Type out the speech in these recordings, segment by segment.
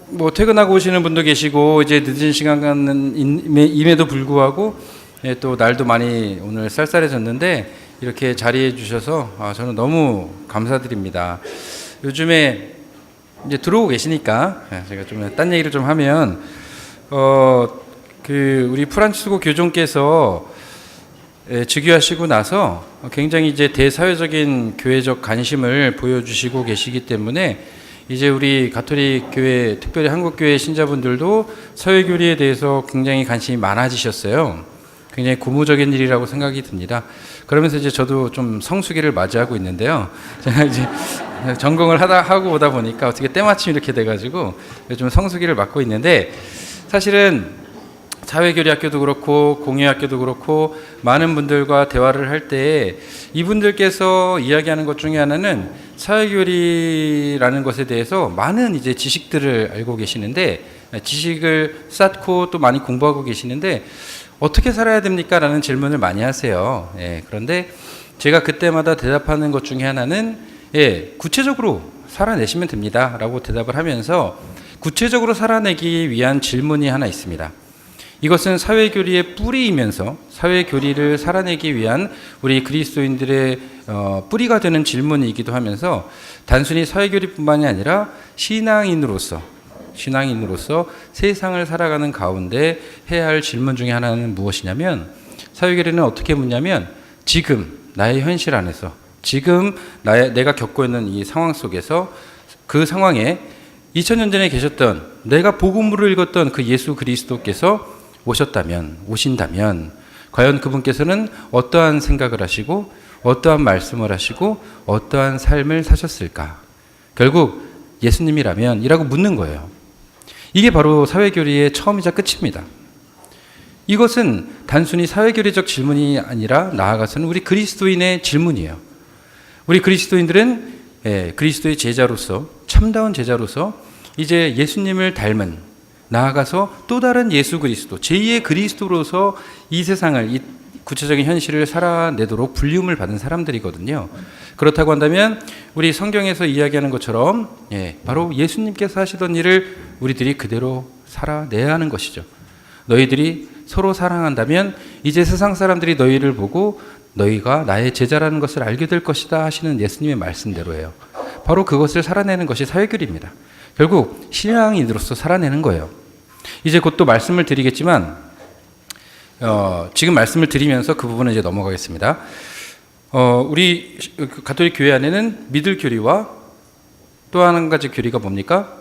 뭐 퇴근하고 오시는 분도 계시고 이제 늦은 시간임에도 불구하고 또 날도 많이 오늘 쌀쌀해졌는데 이렇게 자리해 주셔서 저는 너무 감사드립니다. 요즘에 이제 들어오고 계시니까 제가 좀 딴 얘기를 좀 하면 우리 프란치스코 교종께서 즉위하시고 나서 굉장히 이제 대사회적인 교회적 관심을 보여주시고 계시기 때문에 이제 우리 가톨릭 교회, 특별히 한국 교회 신자분들도 사회교리에 대해서 굉장히 관심이 많아지셨어요. 굉장히 고무적인 일이라고 생각이 듭니다. 그러면서 이제 저도 좀 성수기를 맞이하고 있는데요. 제가 이제 전공을 하고 오다 보니까 어떻게 때마침 이렇게 돼가지고 좀 성수기를 맞고 있는데, 사실은 사회교리학교도 그렇고 공예학교도 그렇고 많은 분들과 대화를 할 때 이분들께서 이야기하는 것 중에 하나는 사회교리라는 것에 대해서 많은 이제 지식들을 알고 계시는데, 지식을 쌓고 또 많이 공부하고 계시는데 어떻게 살아야 됩니까? 라는 질문을 많이 하세요. 그런데 제가 그때마다 대답하는 것 중에 하나는 구체적으로 살아내시면 됩니다 라고 대답을 하면서, 구체적으로 살아내기 위한 질문이 하나 있습니다. 이것은 사회교리의 뿌리이면서 사회교리를 살아내기 위한 우리 그리스도인들의 뿌리가 되는 질문이기도 하면서, 단순히 사회교리뿐만이 아니라 신앙인으로서 세상을 살아가는 가운데 해야 할 질문 중에 하나는 무엇이냐면, 사회교리는 어떻게 묻냐면, 지금 나의 현실 안에서, 지금 내가 겪고 있는 이 상황 속에서, 그 상황에 2000년 전에 계셨던, 내가 복음으로 읽었던 그 예수 그리스도께서 오신다면 과연 그분께서는 어떠한 생각을 하시고 어떠한 말씀을 하시고 어떠한 삶을 사셨을까? 결국 예수님이라면 이라고 묻는 거예요. 이게 바로 사회교리의 처음이자 끝입니다. 이것은 단순히 사회교리적 질문이 아니라 나아가서는 우리 그리스도인의 질문이에요. 우리 그리스도인들은 그리스도의 제자로서, 참다운 제자로서 이제 예수님을 닮은, 나아가서 또 다른 예수 그리스도, 제2의 그리스도로서 이 세상을, 이 구체적인 현실을 살아내도록 불리움을 받은 사람들이거든요. 그렇다고 한다면 우리 성경에서 이야기하는 것처럼 바로 예수님께서 하시던 일을 우리들이 그대로 살아내야 하는 것이죠. 너희들이 서로 사랑한다면 이제 세상 사람들이 너희를 보고 너희가 나의 제자라는 것을 알게 될 것이다 하시는 예수님의 말씀대로예요. 바로 그것을 살아내는 것이 사회교리입니다. 결국 신앙인으로서 살아내는 거예요. 이제 곧 또 말씀을 드리겠지만 지금 말씀을 드리면서 그 부분은 이제 넘어가겠습니다. 우리 가톨릭 교회 안에는 믿을 교리와 또 한 가지 교리가 뭡니까?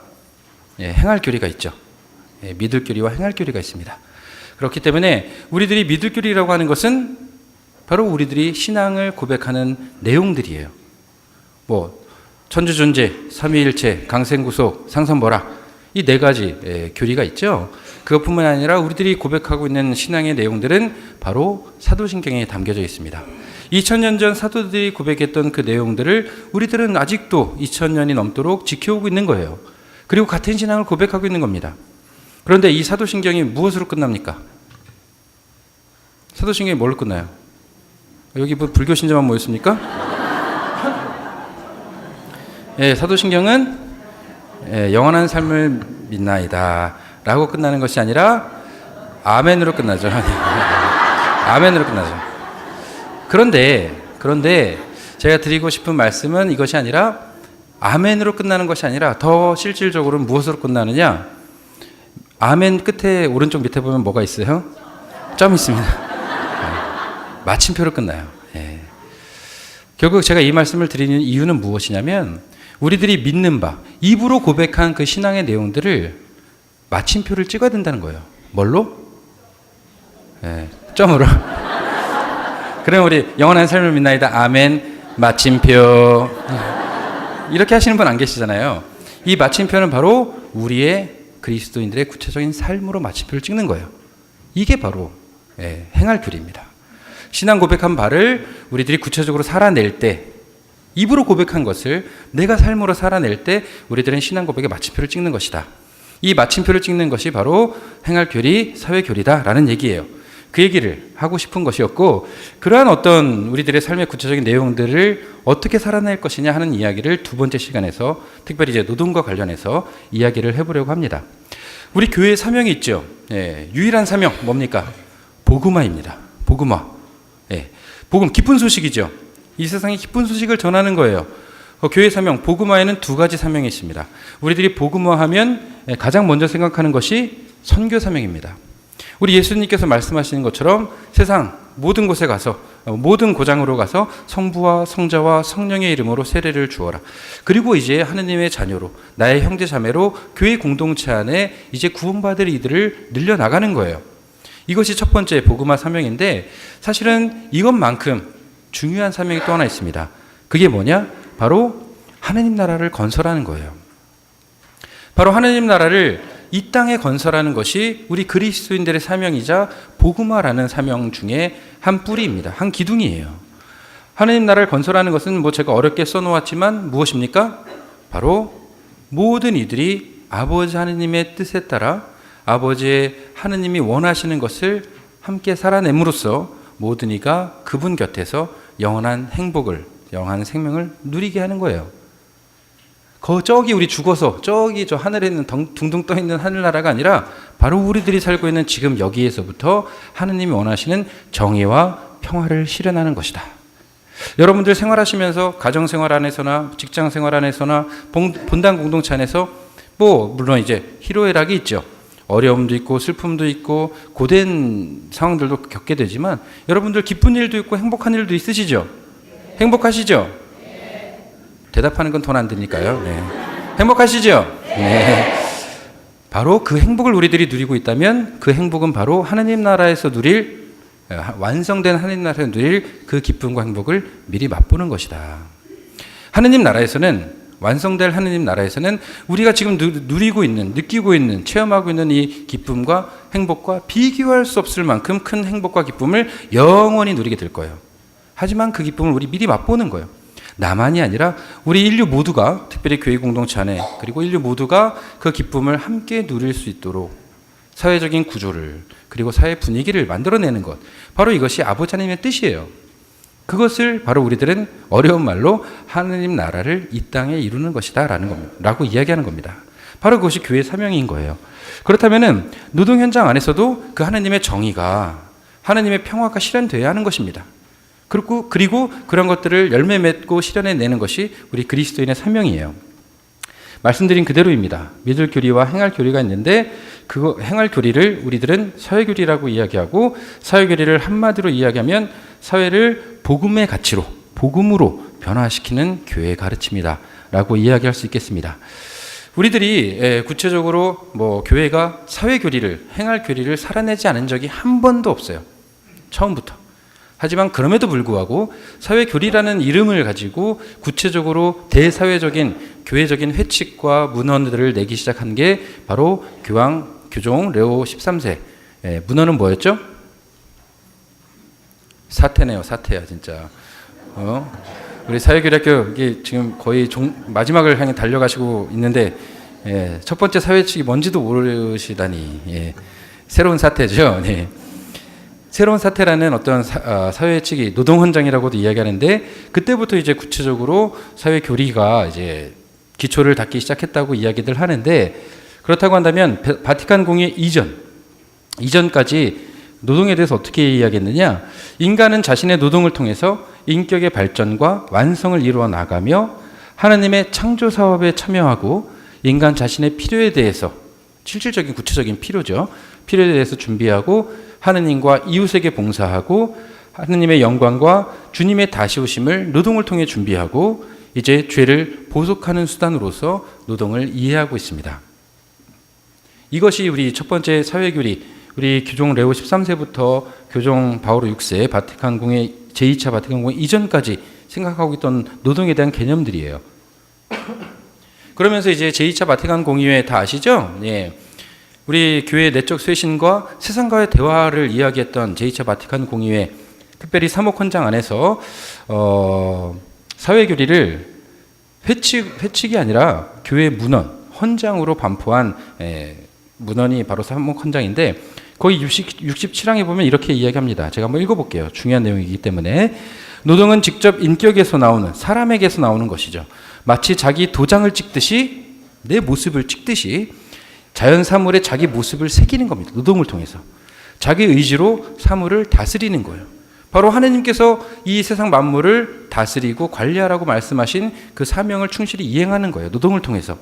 행할 교리가 있죠. 믿을 교리와 행할 교리가 있습니다. 그렇기 때문에 우리들이 믿을 교리라고 하는 것은 바로 우리들이 신앙을 고백하는 내용들이에요. 천주존재, 삼위일체, 강생구속, 상선벌학, 이 네 가지 교리가 있죠. 그것뿐만 아니라 우리들이 고백하고 있는 신앙의 내용들은 바로 사도신경에 담겨져 있습니다. 2000년 전 사도들이 고백했던 그 내용들을 우리들은 아직도 2000년이 넘도록 지켜오고 있는 거예요. 그리고 같은 신앙을 고백하고 있는 겁니다. 그런데 이 사도신경이 무엇으로 끝납니까? 사도신경이 뭘로 끝나요? 여기 불교 신자만 모였습니까? 사도신경은 영원한 삶을 믿나이다 라고 끝나는 것이 아니라 아멘으로 끝나죠. 아멘으로 끝나죠. 그런데 제가 드리고 싶은 말씀은 이것이 아니라 아멘으로 끝나는 것이 아니라 더 실질적으로는 무엇으로 끝나느냐? 아멘 끝에 오른쪽 밑에 보면 뭐가 있어요? 점 있습니다. 마침표로 끝나요. 결국 제가 이 말씀을 드리는 이유는 무엇이냐면, 우리들이 믿는 바, 입으로 고백한 그 신앙의 내용들을 마침표를 찍어야 된다는 거예요. 뭘로? 점으로. 그럼 우리 영원한 삶을 믿나이다, 아멘, 마침표. 이렇게 하시는 분 안 계시잖아요. 이 마침표는 바로 우리의 그리스도인들의 구체적인 삶으로 마침표를 찍는 거예요. 이게 바로 행할 교리입니다. 신앙 고백한 바를 우리들이 구체적으로 살아낼 때, 입으로 고백한 것을 내가 삶으로 살아낼 때 우리들은 신앙 고백의 마침표를 찍는 것이다. 이 마침표를 찍는 것이 바로 행할 교리, 사회 교리다라는 얘기예요. 그 얘기를 하고 싶은 것이었고, 그러한 어떤 우리들의 삶의 구체적인 내용들을 어떻게 살아낼 것이냐 하는 이야기를 두 번째 시간에서 특별히 이제 노동과 관련해서 이야기를 해보려고 합니다. 우리 교회의 사명이 있죠. 예, 유일한 사명 뭡니까? 복음화입니다. 복음화. 예, 복음, 기쁜 소식이죠. 이 세상에 기쁜 소식을 전하는 거예요. 교회 사명, 복음화에는 두 가지 사명이 있습니다. 우리들이 복음화하면 가장 먼저 생각하는 것이 선교 사명입니다. 우리 예수님께서 말씀하시는 것처럼 세상 모든 곳에 가서, 모든 고장으로 가서 성부와 성자와 성령의 이름으로 세례를 주어라. 그리고 이제 하느님의 자녀로, 나의 형제 자매로 교회 공동체 안에 이제 구원받을 이들을 늘려나가는 거예요. 이것이 첫 번째 복음화 사명인데, 사실은 이것만큼 중요한 사명이 또 하나 있습니다. 그게 뭐냐? 바로 하느님 나라를 건설하는 거예요. 바로 하느님 나라를 이 땅에 건설하는 것이 우리 그리스도인들의 사명이자 복음화라는 사명 중에 한 뿌리입니다. 한 기둥이에요. 하느님 나라를 건설하는 것은 뭐 제가 어렵게 써놓았지만 무엇입니까? 바로 모든 이들이 아버지 하느님의 뜻에 따라 아버지의 하느님이 원하시는 것을 함께 살아냄으로써 모든 이가 그분 곁에서 영원한 행복을, 영원한 생명을 누리게 하는 거예요. 저기 우리 죽어서 저기 저 하늘에 있는 둥둥 떠 있는 하늘나라가 아니라 바로 우리들이 살고 있는 지금 여기에서부터 하느님이 원하시는 정의와 평화를 실현하는 것이다. 여러분들 생활하시면서 가정생활 안에서나 직장생활 안에서나 본당 공동체 안에서 뭐 물론 이제 희로애락이 있죠. 어려움도 있고 슬픔도 있고 고된 상황들도 겪게 되지만 여러분들 기쁜 일도 있고 행복한 일도 있으시죠? 행복하시죠? 대답하는 건 돈 안 드니까요. 네. 행복하시죠? 네. 바로 그 행복을 우리들이 누리고 있다면 그 행복은 바로 하느님 나라에서 누릴, 완성된 하느님 나라에서 누릴 그 기쁨과 행복을 미리 맛보는 것이다. 하느님 나라에서는, 완성될 하느님 나라에서는 우리가 지금 누리고 있는, 느끼고 있는, 체험하고 있는 이 기쁨과 행복과 비교할 수 없을 만큼 큰 행복과 기쁨을 영원히 누리게 될 거예요. 하지만 그 기쁨을 우리 미리 맛보는 거예요. 나만이 아니라 우리 인류 모두가, 특별히 교회 공동체 안에, 그리고 인류 모두가 그 기쁨을 함께 누릴 수 있도록 사회적인 구조를, 그리고 사회 분위기를 만들어내는 것, 바로 이것이 아버지 하나님의 뜻이에요. 그것을 바로 우리들은 어려운 말로 하느님 나라를 이 땅에 이루는 것이다 라고 이야기하는 겁니다. 바로 그것이 교회의 사명인 거예요. 그렇다면 노동 현장 안에서도 그 하느님의 정의가, 하느님의 평화가 실현되어야 하는 것입니다. 그리고 그런 것들을 열매 맺고 실현해내는 것이 우리 그리스도인의 사명이에요. 말씀드린 그대로입니다. 믿을 교리와 행할 교리가 있는데 그 행할 교리를 우리들은 사회 교리라고 이야기하고, 사회 교리를 한마디로 이야기하면 사회를 복음의 가치로, 복음으로 변화시키는 교회의 가르침이다 라고 이야기할 수 있겠습니다. 우리들이 구체적으로 뭐 교회가 사회 교리를, 행할 교리를 살아내지 않은 적이 한 번도 없어요. 처음부터. 하지만 그럼에도 불구하고 사회 교리라는 이름을 가지고 구체적으로 대사회적인 교회적인 회칙과 문헌들을 내기 시작한 게 바로 교종 레오 13세. 문헌은 뭐였죠? 사태네요. 사태야 진짜. 우리 사회교리학교 이게 지금 거의 마지막을 향해 달려가시고 있는데 첫 번째 사회칙이 뭔지도 모르시다니. 새로운 사태죠. 네. 새로운 사태라는 어떤 사회 측이 노동 헌장이라고도 이야기하는데, 그때부터 이제 구체적으로 사회 교리가 이제 기초를 닦기 시작했다고 이야기들 하는데, 그렇다고 한다면 바티칸 공의 이전까지 노동에 대해서 어떻게 이야기했느냐? 인간은 자신의 노동을 통해서 인격의 발전과 완성을 이루어 나가며 하나님의 창조 사업에 참여하고 인간 자신의 필요에 대해서, 실질적인 구체적인 필요죠. 필요에 대해서 준비하고 하느님과 이웃에게 봉사하고 하느님의 영광과 주님의 다시 오심을 노동을 통해 준비하고 이제 죄를 보속하는 수단으로서 노동을 이해하고 있습니다. 이것이 우리 첫 번째 사회교리, 우리 교종 레오 13세부터 교종 바오로 6세 바티칸 공의 제2차 바티칸 공의 이전까지 생각하고 있던 노동에 대한 개념들이에요. 그러면서 이제 제2차 바티칸 공의회 다 아시죠? 예. 우리 교회의 내적 쇄신과 세상과의 대화를 이야기했던 제2차 바티칸 공의회, 특별히 사목헌장 안에서 사회교리를 회칙이 아니라 교회 문헌, 헌장으로 반포한 문헌이 바로 사목헌장인데, 거기 67항에 보면 이렇게 이야기합니다. 제가 한번 읽어볼게요. 중요한 내용이기 때문에. 노동은 직접 인격에서 나오는, 사람에게서 나오는 것이죠. 마치 자기 도장을 찍듯이, 내 모습을 찍듯이 자연 사물에 자기 모습을 새기는 겁니다. 노동을 통해서. 자기 의지로 사물을 다스리는 거예요. 바로 하나님께서 이 세상 만물을 다스리고 관리하라고 말씀하신 그 사명을 충실히 이행하는 거예요. 노동을 통해서.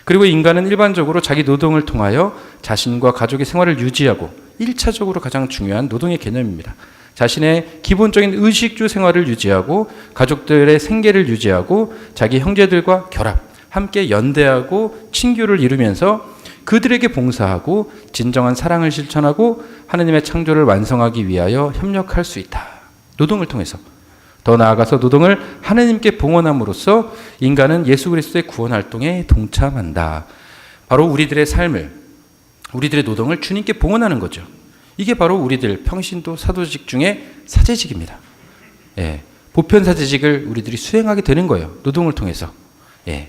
그리고 인간은 일반적으로 자기 노동을 통하여 자신과 가족의 생활을 유지하고 1차적으로 가장 중요한 노동의 개념입니다. 자신의 기본적인 의식주 생활을 유지하고 가족들의 생계를 유지하고 자기 형제들과 결합, 함께 연대하고 친교를 이루면서 그들에게 봉사하고 진정한 사랑을 실천하고 하나님의 창조를 완성하기 위하여 협력할 수 있다. 노동을 통해서. 더 나아가서 노동을 하나님께 봉헌함으로써 인간은 예수 그리스도의 구원 활동에 동참한다. 바로 우리들의 삶을, 우리들의 노동을 주님께 봉헌하는 거죠. 이게 바로 우리들 평신도 사도직 중에 사제직입니다. 예, 보편 사제직을 우리들이 수행하게 되는 거예요. 노동을 통해서. 예.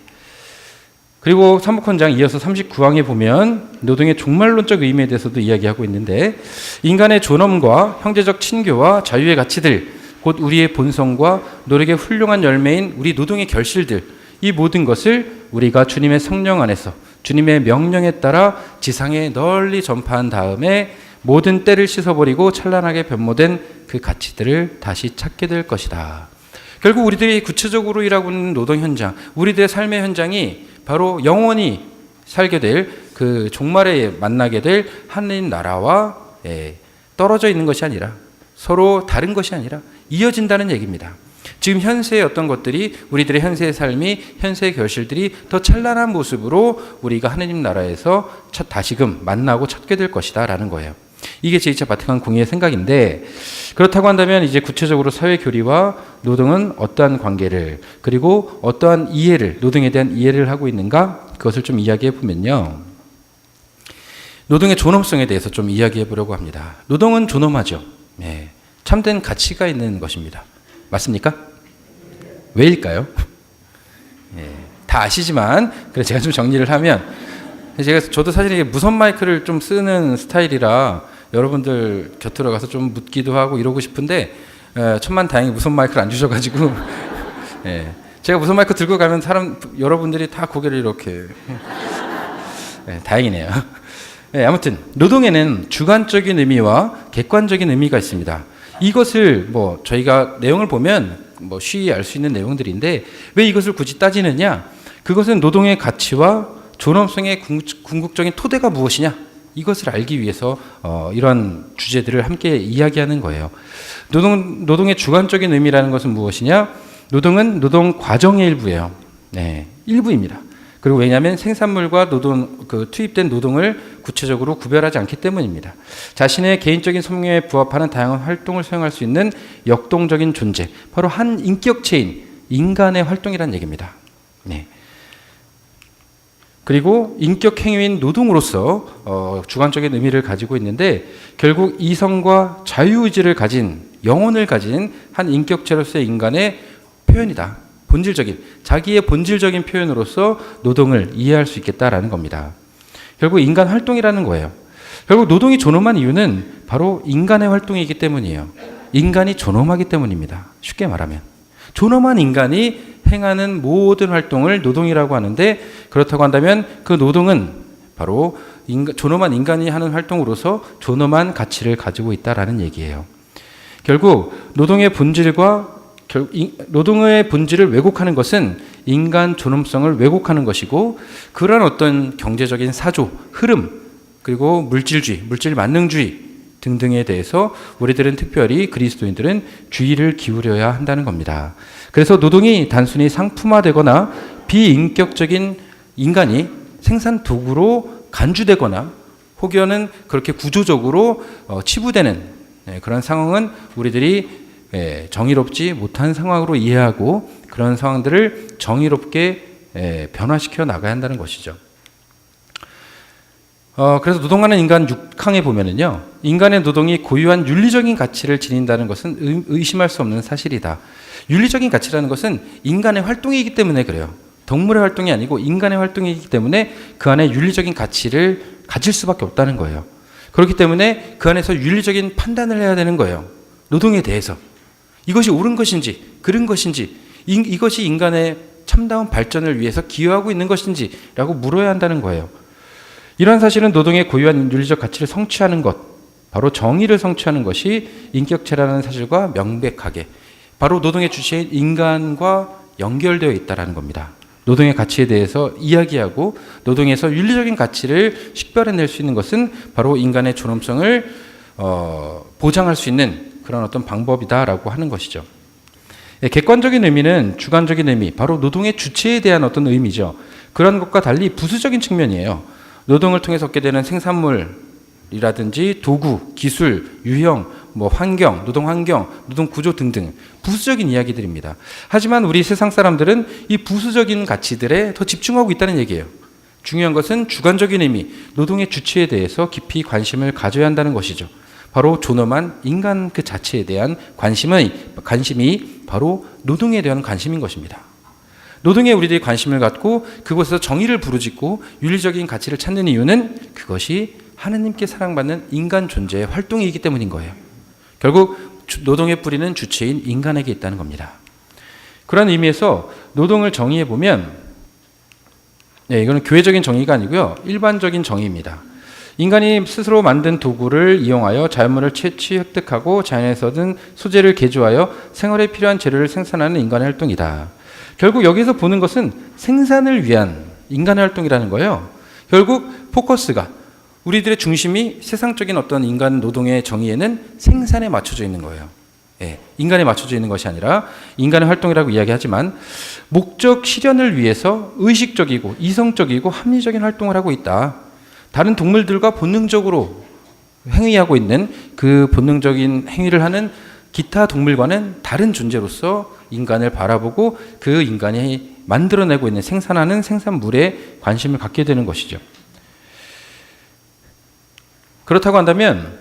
그리고 사목헌장 이어서 39항에 보면 노동의 종말론적 의미에 대해서도 이야기하고 있는데, 인간의 존엄과 형제적 친교와 자유의 가치들, 곧 우리의 본성과 노력의 훌륭한 열매인 우리 노동의 결실들, 이 모든 것을 우리가 주님의 성령 안에서 주님의 명령에 따라 지상에 널리 전파한 다음에 모든 때를 씻어버리고 찬란하게 변모된 그 가치들을 다시 찾게 될 것이다. 결국 우리들이 구체적으로 일하고 있는 노동 현장, 우리들의 삶의 현장이 바로 영원히 살게 될 그 종말에 만나게 될 하나님 나라와 떨어져 있는 것이 아니라, 서로 다른 것이 아니라 이어진다는 얘기입니다. 지금 현세의 어떤 것들이, 우리들의 현세의 삶이, 현세의 결실들이 더 찬란한 모습으로 우리가 하나님 나라에서 다시금 만나고 찾게 될 것이다 라는 거예요. 이게 제2차 바티칸 공의의 생각인데, 그렇다고 한다면 이제 구체적으로 사회 교리와 노동은 어떠한 관계를, 그리고 어떠한 이해를, 노동에 대한 이해를 하고 있는가, 그것을 좀 이야기해 보면요, 노동의 존엄성에 대해서 좀 이야기해 보려고 합니다. 노동은 존엄하죠. 네. 참된 가치가 있는 것입니다. 맞습니까? 왜일까요? 네. 다 아시지만, 그래서 제가 좀 정리를 하면, 저도 사실 이게 무선 마이크를 좀 쓰는 스타일이라 여러분들 곁으로 가서 좀 묻기도 하고 이러고 싶은데, 천만다행히 무선 마이크를 안 주셔가지고 예, 제가 무선 마이크 들고 가면 여러분들이 다 고개를 이렇게 다행이네요. 아무튼 노동에는 주관적인 의미와 객관적인 의미가 있습니다. 이것을 저희가 내용을 보면 쉬이 알 수 있는 내용들인데, 왜 이것을 굳이 따지느냐? 그것은 노동의 가치와 존엄성의 궁극적인 토대가 무엇이냐? 이것을 알기 위해서 이러한 주제들을 함께 이야기하는 거예요. 노동의 주관적인 의미라는 것은 무엇이냐? 노동은 노동 과정의 일부예요. 네, 일부입니다. 그리고 왜냐하면 생산물과 투입된 노동을 구체적으로 구별하지 않기 때문입니다. 자신의 개인적인 성향에 부합하는 다양한 활동을 수행할 수 있는 역동적인 존재, 바로 한 인격체인 인간의 활동이라는 얘기입니다. 네. 그리고 인격 행위인 노동으로서 주관적인 의미를 가지고 있는데, 결국 이성과 자유의지를 가진, 영혼을 가진 한 인격체로서의 인간의 표현이다. 자기의 본질적인 표현으로서 노동을 이해할 수 있겠다라는 겁니다. 결국 인간 활동이라는 거예요. 결국 노동이 존엄한 이유는 바로 인간의 활동이기 때문이에요. 인간이 존엄하기 때문입니다. 쉽게 말하면. 존엄한 인간이 행하는 모든 활동을 노동이라고 하는데, 그렇다고 한다면 그 노동은 바로 존엄한 인간이 하는 활동으로서 존엄한 가치를 가지고 있다라는 얘기예요. 결국 노동의 본질을 왜곡하는 것은 인간 존엄성을 왜곡하는 것이고, 그러한 어떤 경제적인 사조, 흐름, 그리고 물질주의, 물질 만능주의 등등에 대해서 우리들은, 특별히 그리스도인들은 주의를 기울여야 한다는 겁니다. 그래서 노동이 단순히 상품화되거나 비인격적인 인간이 생산 도구로 간주되거나 혹여는 그렇게 구조적으로 치부되는 그런 상황은 우리들이 정의롭지 못한 상황으로 이해하고, 그런 상황들을 정의롭게 변화시켜 나가야 한다는 것이죠. 그래서 노동하는 인간 6항에 보면은요, 인간의 노동이 고유한 윤리적인 가치를 지닌다는 것은 의심할 수 없는 사실이다. 윤리적인 가치라는 것은 인간의 활동이기 때문에 그래요. 동물의 활동이 아니고 인간의 활동이기 때문에 그 안에 윤리적인 가치를 가질 수밖에 없다는 거예요. 그렇기 때문에 그 안에서 윤리적인 판단을 해야 되는 거예요. 노동에 대해서. 이것이 옳은 것인지, 그른 것인지, 이것이 인간의 참다운 발전을 위해서 기여하고 있는 것인지라고 물어야 한다는 거예요. 이러한 사실은 노동의 고유한 윤리적 가치를 성취하는 것, 바로 정의를 성취하는 것이 인격체라는 사실과 명백하게 바로 노동의 주체인 인간과 연결되어 있다는 겁니다. 노동의 가치에 대해서 이야기하고 노동에서 윤리적인 가치를 식별해낼 수 있는 것은 바로 인간의 존엄성을 보장할 수 있는 그런 어떤 방법이다라고 하는 것이죠. 객관적인 의미는 주관적인 의미, 바로 노동의 주체에 대한 어떤 의미죠. 그런 것과 달리 부수적인 측면이에요. 노동을 통해서 얻게 되는 생산물이라든지 도구, 기술, 유형, 환경, 노동 환경, 노동 구조 등등 부수적인 이야기들입니다. 하지만 우리 세상 사람들은 이 부수적인 가치들에 더 집중하고 있다는 얘기예요. 중요한 것은 주관적인 의미, 노동의 주체에 대해서 깊이 관심을 가져야 한다는 것이죠. 바로 존엄한 인간 그 자체에 대한 관심이 바로 노동에 대한 관심인 것입니다. 노동에 우리들이 관심을 갖고 그곳에서 정의를 부르짖고 윤리적인 가치를 찾는 이유는 그것이 하느님께 사랑받는 인간 존재의 활동이기 때문인 거예요. 결국 노동의 뿌리는 주체인 인간에게 있다는 겁니다. 그런 의미에서 노동을 정의해 보면, 이거는 교회적인 정의가 아니고요, 일반적인 정의입니다. 인간이 스스로 만든 도구를 이용하여 자연물을 채취 획득하고 자연에서 얻은 소재를 개조하여 생활에 필요한 재료를 생산하는 인간의 활동이다. 결국 여기서 보는 것은 생산을 위한 인간의 활동이라는 거예요. 결국 포커스가 우리들의 중심이 세상적인 어떤 인간 노동의 정의에는 생산에 맞춰져 있는 거예요. 인간에 맞춰져 있는 것이 아니라 인간의 활동이라고 이야기하지만 목적 실현을 위해서 의식적이고 이성적이고 합리적인 활동을 하고 있다. 다른 동물들과 본능적으로 행위하고 있는 그 본능적인 행위를 하는 기타 동물과는 다른 존재로서 인간을 바라보고 그 인간이 만들어내고 있는 생산하는 생산물에 관심을 갖게 되는 것이죠. 그렇다고 한다면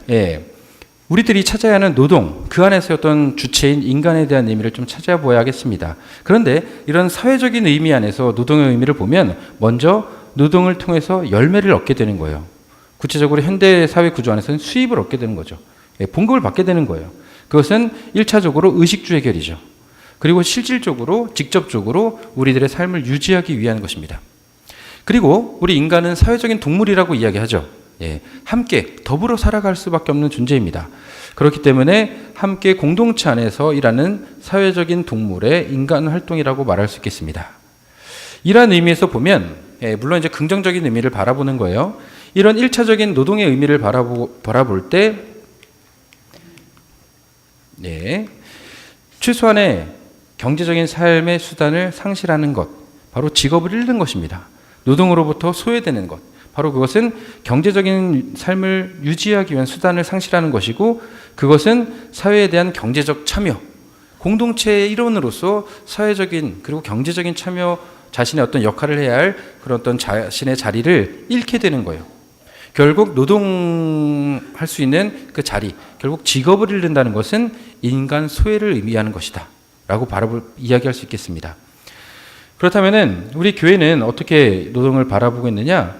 우리들이 찾아야 하는 노동, 그 안에서 어떤 주체인 인간에 대한 의미를 좀 찾아보아야겠습니다. 그런데 이런 사회적인 의미 안에서 노동의 의미를 보면 먼저 노동을 통해서 열매를 얻게 되는 거예요. 구체적으로 현대 사회 구조 안에서는 수입을 얻게 되는 거죠. 봉급을 받게 되는 거예요. 그것은 1차적으로 의식주 해결이죠. 그리고 실질적으로 직접적으로 우리들의 삶을 유지하기 위한 것입니다. 그리고 우리 인간은 사회적인 동물이라고 이야기하죠. 함께 더불어 살아갈 수밖에 없는 존재입니다. 그렇기 때문에 함께 공동체 안에서 일하는 사회적인 동물의 인간 활동이라고 말할 수 있겠습니다. 이러한 의미에서 보면 물론 이제 긍정적인 의미를 바라보는 거예요. 이런 1차적인 노동의 의미를 바라볼 때 최소한의 경제적인 삶의 수단을 상실하는 것, 바로 직업을 잃는 것입니다. 노동으로부터 소외되는 것, 바로 그것은 경제적인 삶을 유지하기 위한 수단을 상실하는 것이고, 그것은 사회에 대한 경제적 참여, 공동체의 일원으로서 사회적인 그리고 경제적인 참여, 자신의 어떤 역할을 해야 할 그런 어떤 자신의 자리를 잃게 되는 거예요. 결국 노동할 수 있는 그 자리, 결국 직업을 잃는다는 것은 인간 소외를 의미하는 것이다 라고 이야기할 수 있겠습니다. 그렇다면 우리 교회는 어떻게 노동을 바라보고 있느냐?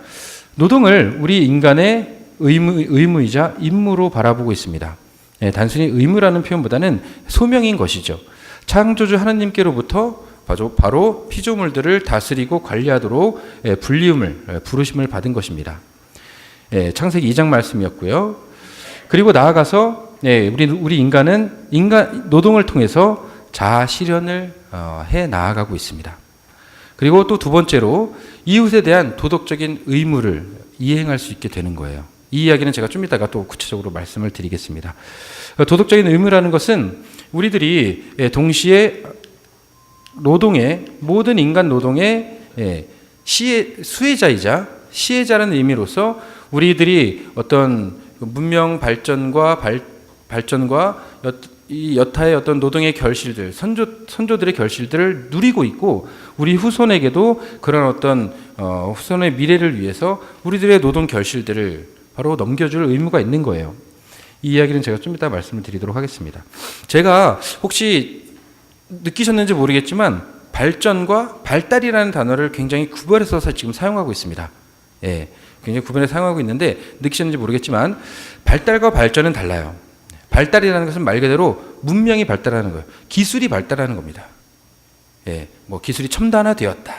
노동을 우리 인간의 의무이자 임무로 바라보고 있습니다. 단순히 의무라는 표현보다는 소명인 것이죠. 창조주 하나님께로부터 바로 피조물들을 다스리고 관리하도록 부르심을 받은 것입니다. 창세기 2장 말씀이었고요. 그리고 나아가서 우리 인간은 노동을 통해서 자아 실현을 해 나아가고 있습니다. 그리고 또 두 번째로 이웃에 대한 도덕적인 의무를 이행할 수 있게 되는 거예요. 이 이야기는 제가 좀 이따가 또 구체적으로 말씀을 드리겠습니다. 도덕적인 의무라는 것은 우리들이 동시에 모든 인간 노동의 수혜자이자 시혜자라는 의미로서 우리들이 어떤 문명 발전과 이 여타의 어떤 노동의 결실들, 선조들의 결실들을 누리고 있고, 우리 후손에게도 그런 어떤 후손의 미래를 위해서 우리들의 노동 결실들을 바로 넘겨줄 의무가 있는 거예요. 이 이야기는 제가 좀 이따 말씀을 드리도록 하겠습니다. 제가 혹시 느끼셨는지 모르겠지만 발전과 발달이라는 단어를 굉장히 구별해서 지금 사용하고 있습니다. 굉장히 구분해 사용하고 있는데 느끼셨는지 모르겠지만 발달과 발전은 달라요. 발달이라는 것은 말 그대로 문명이 발달하는 거예요. 기술이 발달하는 겁니다. 예, 뭐 기술이 첨단화되었다,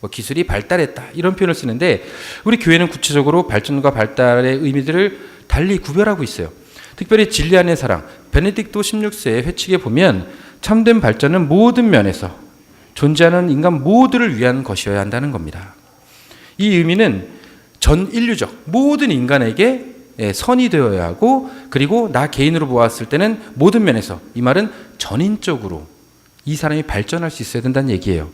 뭐 기술이 발달했다 이런 표현을 쓰는데 우리 교회는 구체적으로 발전과 발달의 의미들을 달리 구별하고 있어요. 특별히 진리 안의 사랑 베네딕토 16세의 회칙에 보면 참된 발전은 모든 면에서 존재하는 인간 모두를 위한 것이어야 한다는 겁니다. 이 의미는 전 인류적 모든 인간에게 선이 되어야 하고, 그리고 나 개인으로 보았을 때는 모든 면에서, 이 말은 전인적으로 이 사람이 발전할 수 있어야 된다는 얘기예요.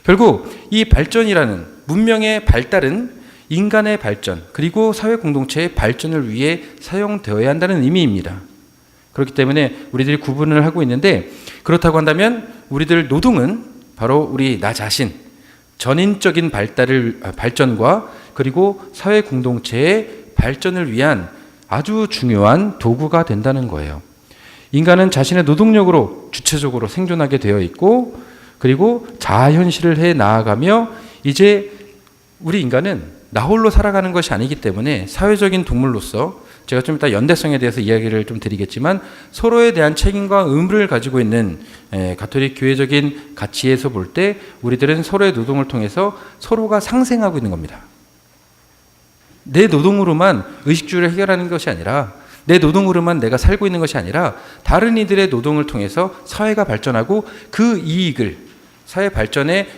결국 이 발전이라는 문명의 발달은 인간의 발전 그리고 사회 공동체의 발전을 위해 사용되어야 한다는 의미입니다. 그렇기 때문에 우리들이 구분을 하고 있는데, 그렇다고 한다면 우리들 노동은 바로 우리 나 자신 전인적인 발전과 그리고 사회 공동체의 발전을 위한 아주 중요한 도구가 된다는 거예요. 인간은 자신의 노동력으로 주체적으로 생존하게 되어 있고, 그리고 자아현실을 해 나아가며 이제 우리 인간은 나 홀로 살아가는 것이 아니기 때문에 사회적인 동물로서, 제가 좀 이따 연대성에 대해서 이야기를 좀 드리겠지만, 서로에 대한 책임과 의무를 가지고 있는 가톨릭 교회적인 가치에서 볼 때 우리들은 서로의 노동을 통해서 서로가 상생하고 있는 겁니다. 내 노동으로만 의식주를 해결하는 것이 아니라, 내 노동으로만 내가 살고 있는 것이 아니라 다른 이들의 노동을 통해서 사회가 발전하고 그 이익을, 사회 발전의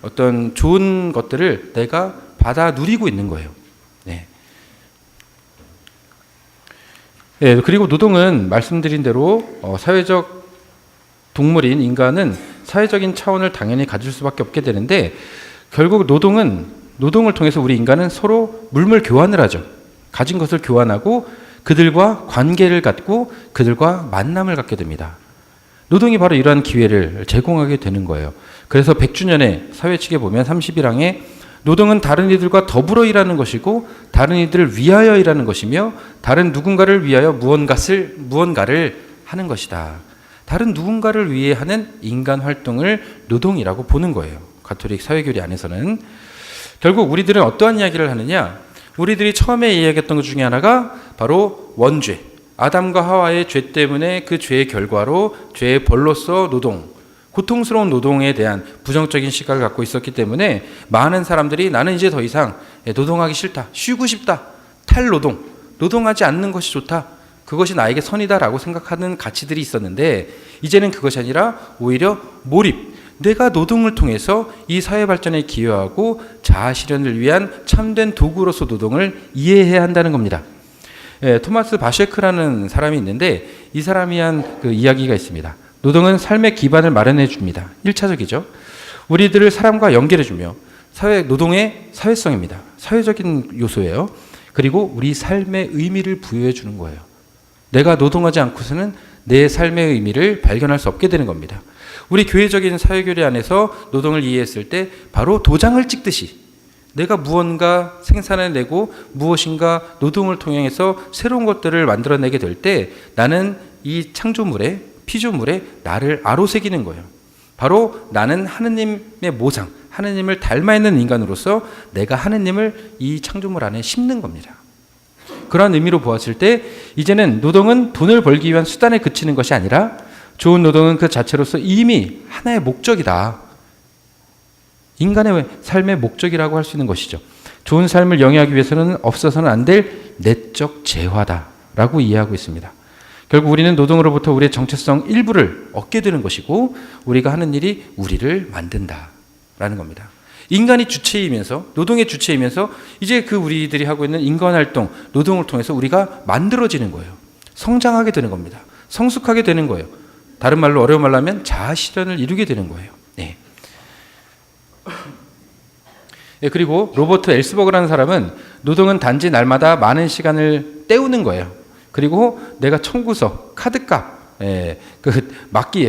어떤 좋은 것들을 내가 받아 누리고 있는 거예요. 네. 네, 그리고 노동은 말씀드린 대로 사회적 동물인 인간은 사회적인 차원을 당연히 가질 수밖에 없게 되는데, 결국 노동을 통해서 우리 인간은 서로 물물 교환을 하죠. 가진 것을 교환하고 그들과 관계를 갖고 그들과 만남을 갖게 됩니다. 노동이 바로 이러한 기회를 제공하게 되는 거예요. 그래서 100주년의 사회칙에 보면 31항에 노동은 다른 이들과 더불어 일하는 것이고 다른 이들을 위하여 일하는 것이며 다른 누군가를 위하여 무언가를 하는 것이다. 다른 누군가를 위해 하는 인간 활동을 노동이라고 보는 거예요. 가톨릭 사회교리 안에서는. 결국 우리들은 어떠한 이야기를 하느냐? 우리들이 처음에 이야기했던 것 중에 하나가 바로 원죄, 아담과 하와의 죄 때문에 그 죄의 결과로 죄의 벌로서 노동, 고통스러운 노동에 대한 부정적인 시각을 갖고 있었기 때문에 많은 사람들이 나는 이제 더 이상 노동하기 싫다, 쉬고 싶다, 탈노동, 노동하지 않는 것이 좋다, 그것이 나에게 선이다라고 생각하는 가치들이 있었는데, 이제는 그것이 아니라 오히려 몰입, 내가 노동을 통해서 이 사회 발전에 기여하고 자아 실현을 위한 참된 도구로서 노동을 이해해야 한다는 겁니다. 토마스 바셰크라는 사람이 있는데 이 사람이 한 그 이야기가 있습니다. 노동은 삶의 기반을 마련해 줍니다. 1차적이죠. 우리들을 사람과 연결해 주며 노동의 사회성입니다. 사회적인 요소예요. 그리고 우리 삶의 의미를 부여해 주는 거예요. 내가 노동하지 않고서는 내 삶의 의미를 발견할 수 없게 되는 겁니다. 우리 교회적인 사회교리 안에서 노동을 이해했을 때 바로 도장을 찍듯이 내가 무언가 생산해내고 무엇인가 노동을 통해서 새로운 것들을 만들어내게 될 때 나는 이 창조물에, 피조물에 나를 아로새기는 거예요. 바로 나는 하느님의 모상, 하느님을 닮아 있는 인간으로서 내가 하느님을 이 창조물 안에 심는 겁니다. 그러한 의미로 보았을 때 이제는 노동은 돈을 벌기 위한 수단에 그치는 것이 아니라 좋은 노동은 그 자체로서 이미 하나의 목적이다. 인간의 삶의 목적이라고 할 수 있는 것이죠. 좋은 삶을 영위하기 위해서는 없어서는 안 될 내적 재화다라고 이해하고 있습니다. 결국 우리는 노동으로부터 우리의 정체성 일부를 얻게 되는 것이고 우리가 하는 일이 우리를 만든다라는 겁니다. 인간이 주체이면서, 노동의 주체이면서 이제 그 우리들이 하고 있는 인간활동, 노동을 통해서 우리가 만들어지는 거예요. 성장하게 되는 겁니다. 성숙하게 되는 거예요. 다른 말로, 어려운 말로 하면 자아 실현을 이루게 되는 거예요. 네. 그리고 로버트 엘스버그라는 사람은 노동은 단지 날마다 많은 시간을 때우는 거예요. 그리고 내가 청구서, 카드값,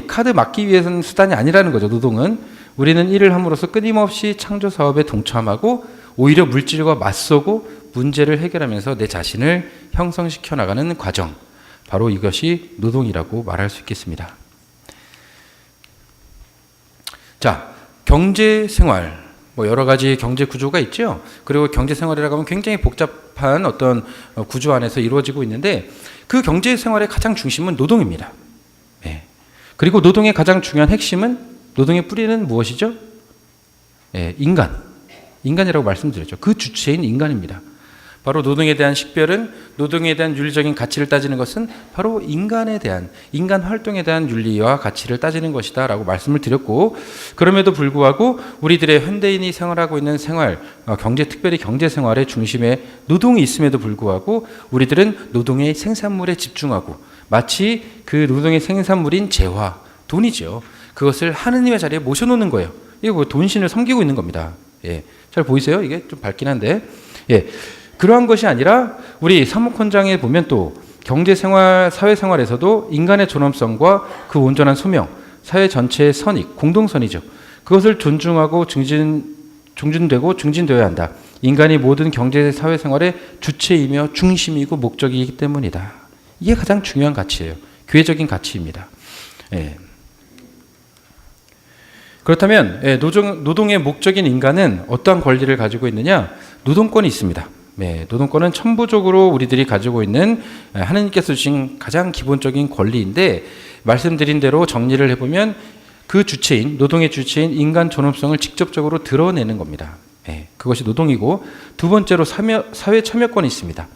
카드 막기 위해서는 수단이 아니라는 거죠. 노동은 우리는 일을 함으로써 끊임없이 창조 사업에 동참하고 오히려 물질과 맞서고 문제를 해결하면서 내 자신을 형성시켜 나가는 과정, 바로 이것이 노동이라고 말할 수 있겠습니다. 자, 경제 생활, 뭐 여러 가지 경제 구조가 있죠. 그리고 경제 생활이라고 하면 굉장히 복잡한 어떤 구조 안에서 이루어지고 있는데 그 경제 생활의 가장 중심은 노동입니다. 예. 그리고 노동의 가장 중요한 핵심은 노동의 뿌리는 무엇이죠? 예, 인간이라고 말씀드렸죠. 그 주체인 인간입니다. 바로 노동에 대한 식별은 노동에 대한 윤리적인 가치를 따지는 것은 바로 인간에 대한 인간 활동에 대한 윤리와 가치를 따지는 것이다 라고 말씀을 드렸고 그럼에도 불구하고 우리들의 현대인이 생활하고 있는 생활 경제 특별히 경제 생활의 중심에 노동이 있음에도 불구하고 우리들은 노동의 생산물에 집중하고 마치 그 노동의 생산물인 재화 돈이죠. 그것을 하느님의 자리에 모셔놓는 거예요. 이거 뭐 돈신을 섬기고 있는 겁니다. 예, 잘 보이세요? 이게 좀 밝긴 한데 예. 그러한 것이 아니라 우리 사목헌장에 보면 또 경제생활, 사회생활에서도 인간의 존엄성과 그 온전한 소명, 사회 전체의 선익, 공동선이죠. 그것을 존중하고 중진되고 증진되어야 한다. 인간이 모든 경제, 사회생활의 주체이며 중심이고 목적이기 때문이다. 이게 가장 중요한 가치예요. 교회적인 가치입니다. 예. 그렇다면 노동의 목적인 인간은 어떠한 권리를 가지고 있느냐? 노동권이 있습니다. 네, 노동권은 천부적으로 우리들이 가지고 있는 하나님께서 주신 가장 기본적인 권리인데 말씀드린 대로 정리를 해보면 그 주체인 노동의 주체인 인간 존엄성을 직접적으로 드러내는 겁니다. 네, 그것이 노동이고 두 번째로 사회 참여권이 있습니다.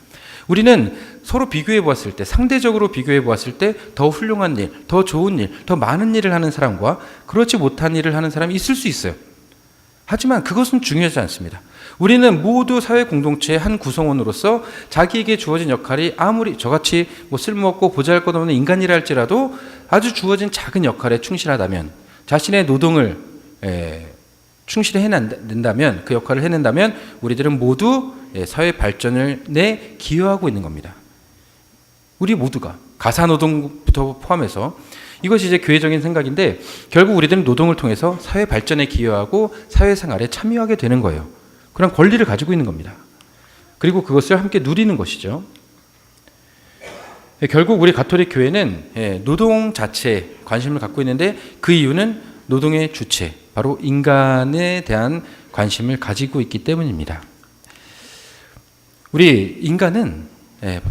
우리는 서로 비교해 보았을 때 상대적으로 비교해 보았을 때 더 훌륭한 일, 더 좋은 일, 더 많은 일을 하는 사람과 그렇지 못한 일을 하는 사람이 있을 수 있어요. 하지만 그것은 중요하지 않습니다. 우리는 모두 사회 공동체의 한 구성원으로서 자기에게 주어진 역할이 아무리 저같이 뭐 쓸모없고 보잘것없는 인간이라 할지라도 아주 주어진 작은 역할에 충실하다면 자신의 노동을 충실히 해낸다면 그 역할을 해낸다면 우리들은 모두 사회 발전을 내 기여하고 있는 겁니다. 우리 모두가 가사노동부터 포함해서 이것이 이제 교회적인 생각인데 결국 우리들은 노동을 통해서 사회 발전에 기여하고 사회생활에 참여하게 되는 거예요. 그런 권리를 가지고 있는 겁니다. 그리고 그것을 함께 누리는 것이죠. 결국 우리 가톨릭 교회는 노동 자체에 관심을 갖고 있는데 그 이유는 노동의 주체, 바로 인간에 대한 관심을 가지고 있기 때문입니다. 우리 인간은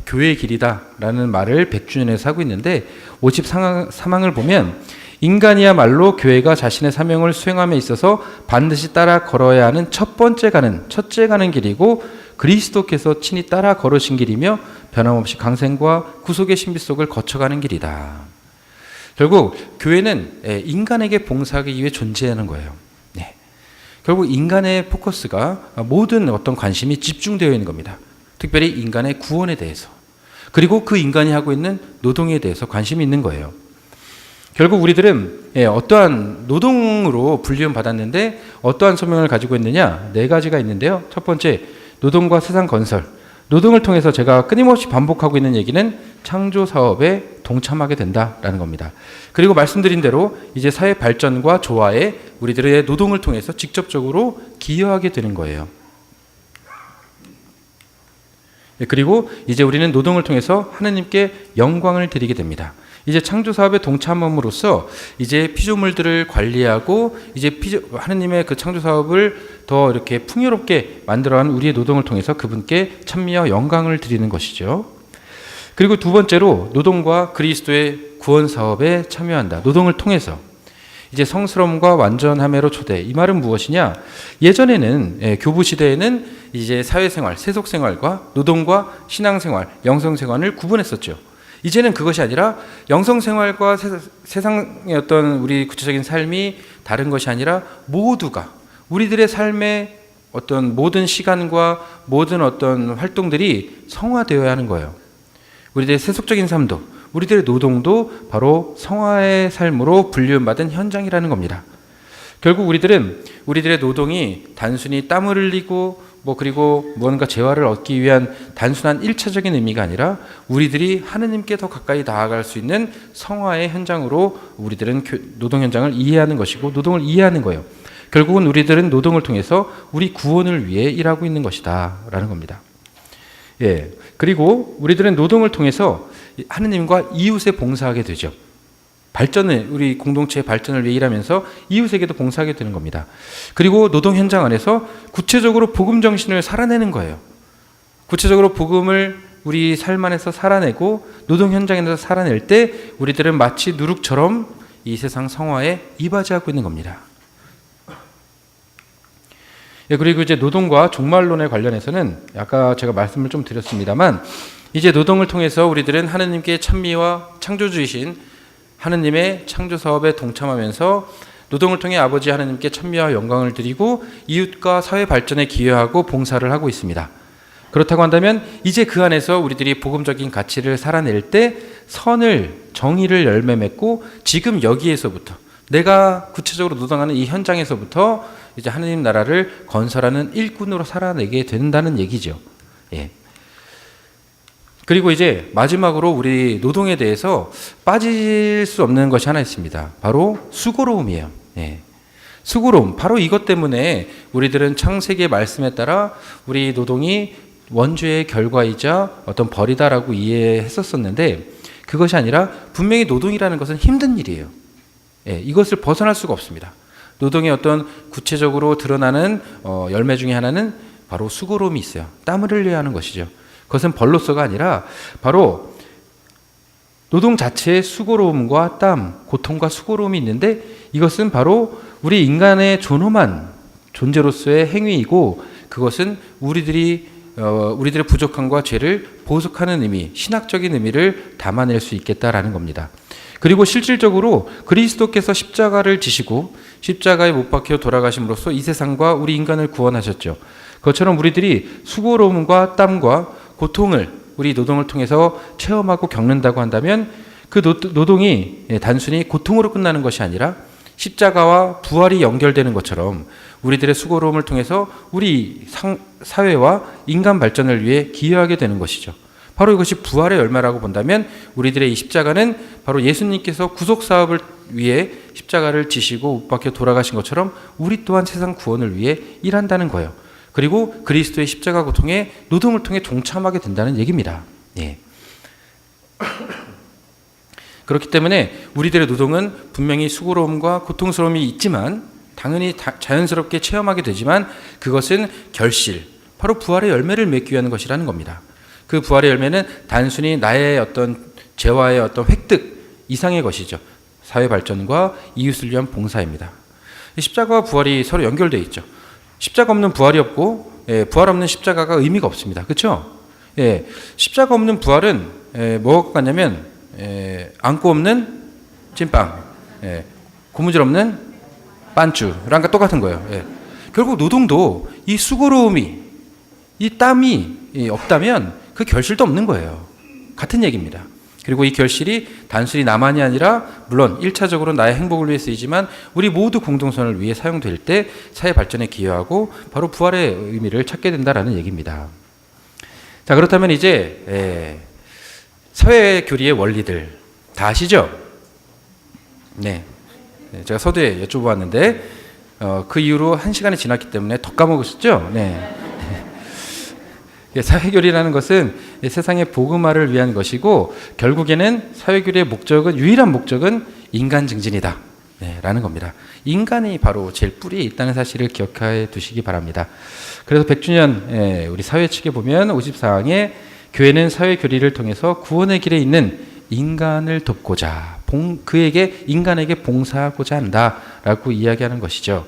교회의 길이다라는 말을 100주년에서 하고 있는데 53항을 보면 인간이야말로 교회가 자신의 사명을 수행함에 있어서 반드시 따라 걸어야 하는 첫째 가는 길이고 그리스도께서 친히 따라 걸으신 길이며 변함없이 강생과 구속의 신비 속을 거쳐가는 길이다. 결국 교회는 인간에게 봉사하기 위해 존재하는 거예요. 네. 결국 인간의 포커스가 모든 어떤 관심이 집중되어 있는 겁니다. 특별히 인간의 구원에 대해서 그리고 그 인간이 하고 있는 노동에 대해서 관심이 있는 거예요. 결국 우리들은 어떠한 노동으로 불리움 받았는데 어떠한 소명을 가지고 있느냐 4가지가 있는데요. 첫 번째 노동과 세상 건설. 노동을 통해서 제가 끊임없이 반복하고 있는 얘기는 창조 사업에 동참하게 된다라는 겁니다. 그리고 말씀드린 대로 이제 사회 발전과 조화에 우리들의 노동을 통해서 직접적으로 기여하게 되는 거예요. 그리고 이제 우리는 노동을 통해서 하나님께 영광을 드리게 됩니다. 이제 창조 사업에 동참함으로써 이제 피조물들을 관리하고 이제 하나님의 그 창조 사업을 더 이렇게 풍요롭게 만들어가는 우리의 노동을 통해서 그분께 찬미와 영광을 드리는 것이죠. 그리고 두 번째로 노동과 그리스도의 구원 사업에 참여한다. 노동을 통해서 이제 성스러움과 완전함으로 초대. 이 말은 무엇이냐? 예전에는 교부 시대에는 이제 사회생활, 세속생활과 노동과 신앙생활, 영성생활을 구분했었죠. 이제는 그것이 아니라 영성생활과 세상의 어떤 우리 구체적인 삶이 다른 것이 아니라 모두가 우리들의 삶의 어떤 모든 시간과 모든 어떤 활동들이 성화되어야 하는 거예요. 우리들의 세속적인 삶도 우리들의 노동도 바로 성화의 삶으로 분류받은 현장이라는 겁니다. 결국 우리들의 노동이 단순히 땀을 흘리고 그리고 무언가 재화를 얻기 위한 단순한 1차적인 의미가 아니라 우리들이 하느님께 더 가까이 나아갈 수 있는 성화의 현장으로 우리들은 노동 현장을 이해하는 것이고 노동을 이해하는 거예요. 결국은 우리들은 노동을 통해서 우리 구원을 위해 일하고 있는 것이다 라는 겁니다. 그리고 우리들은 노동을 통해서 하느님과 이웃에 봉사하게 되죠. 발전을, 우리 공동체의 발전을 위해 일하면서 이웃에게도 봉사하게 되는 겁니다. 그리고 노동 현장 안에서 구체적으로 복음 정신을 살아내는 거예요. 구체적으로 복음을 우리 삶 안에서 살아내고 노동 현장에서 살아낼 때 우리들은 마치 누룩처럼 이 세상 성화에 이바지하고 있는 겁니다. 예, 그리고 이제 노동과 종말론에 관련해서는 아까 제가 말씀을 좀 드렸습니다만, 이제 노동을 통해서 우리들은 하느님께 찬미와 창조주이신 하느님의 창조 사업에 동참하면서 노동을 통해 아버지 하느님께 찬미와 영광을 드리고 이웃과 사회 발전에 기여하고 봉사를 하고 있습니다. 그렇다고 한다면 이제 그 안에서 우리들이 복음적인 가치를 살아낼 때 선을, 정의를 열매 맺고 지금 여기에서부터 내가 구체적으로 노동하는 이 현장에서부터 이제 하느님 나라를 건설하는 일꾼으로 살아내게 된다는 얘기죠. 예. 그리고 이제 마지막으로 우리 노동에 대해서 빠질 수 없는 것이 하나 있습니다. 바로 수고로움이에요. 예. 수고로움. 바로 이것 때문에 우리들은 창세기의 말씀에 따라 우리 노동이 원죄의 결과이자 어떤 벌이다라고 이해했었었는데, 그것이 아니라 분명히 노동이라는 것은 힘든 일이에요. 예, 이것을 벗어날 수가 없습니다. 노동의 어떤 구체적으로 드러나는 열매 중에 하나는 바로 수고로움이 있어요. 땀을 흘려야 하는 것이죠. 그것은 벌로서가 아니라 바로 노동 자체의 수고로움과 땀, 고통과 수고로움이 있는데, 이것은 바로 우리 인간의 존엄한 존재로서의 행위이고, 그것은 우리들의 부족함과 죄를 보속하는 의미, 신학적인 의미를 담아낼 수 있겠다라는 겁니다. 그리고 실질적으로 그리스도께서 십자가를 지시고 십자가에 못 박혀 돌아가심으로써 이 세상과 우리 인간을 구원하셨죠. 그것처럼 우리들이 수고로움과 땀과 고통을 우리 노동을 통해서 체험하고 겪는다고 한다면 그 노동이 단순히 고통으로 끝나는 것이 아니라 십자가와 부활이 연결되는 것처럼 우리들의 수고로움을 통해서 우리 사회와 인간 발전을 위해 기여하게 되는 것이죠. 바로 이것이 부활의 열매라고 본다면 우리들의 이 십자가는 바로 예수님께서 구속사업을 위해 십자가를 지시고 못 박혀 돌아가신 것처럼 우리 또한 세상 구원을 위해 일한다는 거예요. 그리고 그리스도의 십자가 고통에 노동을 통해 동참하게 된다는 얘기입니다. 예. 그렇기 때문에 우리들의 노동은 분명히 수고로움과 고통스러움이 있지만 당연히 자연스럽게 체험하게 되지만 그것은 결실, 바로 부활의 열매를 맺기 위한 것이라는 겁니다. 그 부활의 열매는 단순히 나의 어떤 재화의 어떤 획득 이상의 것이죠. 사회 발전과 이웃을 위한 봉사입니다. 십자가와 부활이 서로 연결되어 있죠. 십자가 없는 부활이 없고, 부활 없는 십자가가 의미가 없습니다. 그렇죠? 예, 십자가 없는 부활은 뭐가 같냐면 안고 없는 찐빵, 고무줄 없는 반주랑 똑같은 거예요. 예. 결국 노동도 이 수고로움이, 이 땀이 없다면 그 결실도 없는 거예요. 같은 얘기입니다. 그리고 이 결실이 단순히 나만이 아니라 물론 1차적으로 나의 행복을 위해 쓰이지만 우리 모두 공동선을 위해 사용될 때 사회 발전에 기여하고 바로 부활의 의미를 찾게 된다라는 얘기입니다. 자, 그렇다면 이제 사회 교리의 원리들 다 아시죠? 네. 제가 서두에 여쭤보았는데 그 이후로 1시간이 지났기 때문에 더 까먹으셨죠? 네. 사회교리라는 것은 세상의 복음화를 위한 것이고 결국에는 사회교리의 목적은, 유일한 목적은 인간 증진이다 라는 겁니다. 인간이 바로 제일 뿌리에 있다는 사실을 기억해 두시기 바랍니다. 그래서 100주년 우리 사회 측에 보면 54항에 교회는 사회교리를 통해서 구원의 길에 있는 인간을 돕고자 그에게 인간에게 봉사하고자 한다라고 이야기하는 것이죠.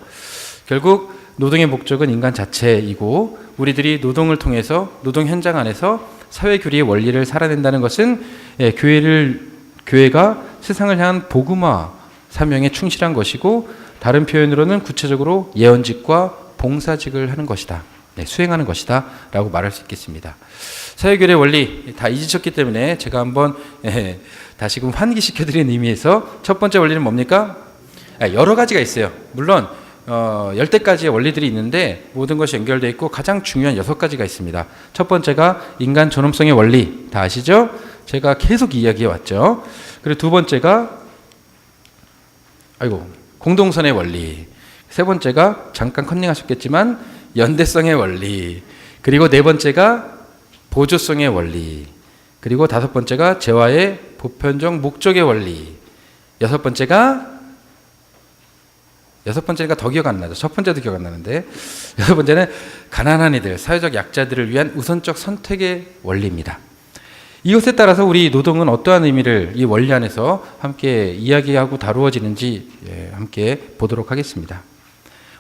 결국 노동의 목적은 인간 자체이고 우리들이 노동을 통해서 노동 현장 안에서 사회교리의 원리를 살아낸다는 것은 교회가 세상을 향한 복음화 사명에 충실한 것이고 다른 표현으로는 구체적으로 예언직과 봉사직을 하는 것이다. 수행하는 것이다 라고 말할 수 있겠습니다. 사회교리의 원리 다 잊으셨기 때문에 제가 한번 다시금 환기시켜드리는 의미에서 첫 번째 원리는 뭡니까? 여러 가지가 있어요. 물론 10대까지의 원리들이 있는데 모든 것이 연결되어 있고 가장 중요한 6가지가 있습니다. 첫 번째가 인간 존엄성의 원리, 다 아시죠? 제가 계속 이야기해 왔죠. 그리고 두 번째가 공동선의 원리, 세 번째가 잠깐 컨닝하셨겠지만 연대성의 원리, 그리고 네 번째가 보조성의 원리, 그리고 다섯 번째가 재화의 보편적 목적의 원리, 여섯 번째가 더 기억 안 나죠. 첫 번째도 기억 안 나는데, 여섯 번째는 가난한 이들, 사회적 약자들을 위한 우선적 선택의 원리입니다. 이것에 따라서 우리 노동은 어떠한 의미를 이 원리 안에서 함께 이야기하고 다루어지는지 함께 보도록 하겠습니다.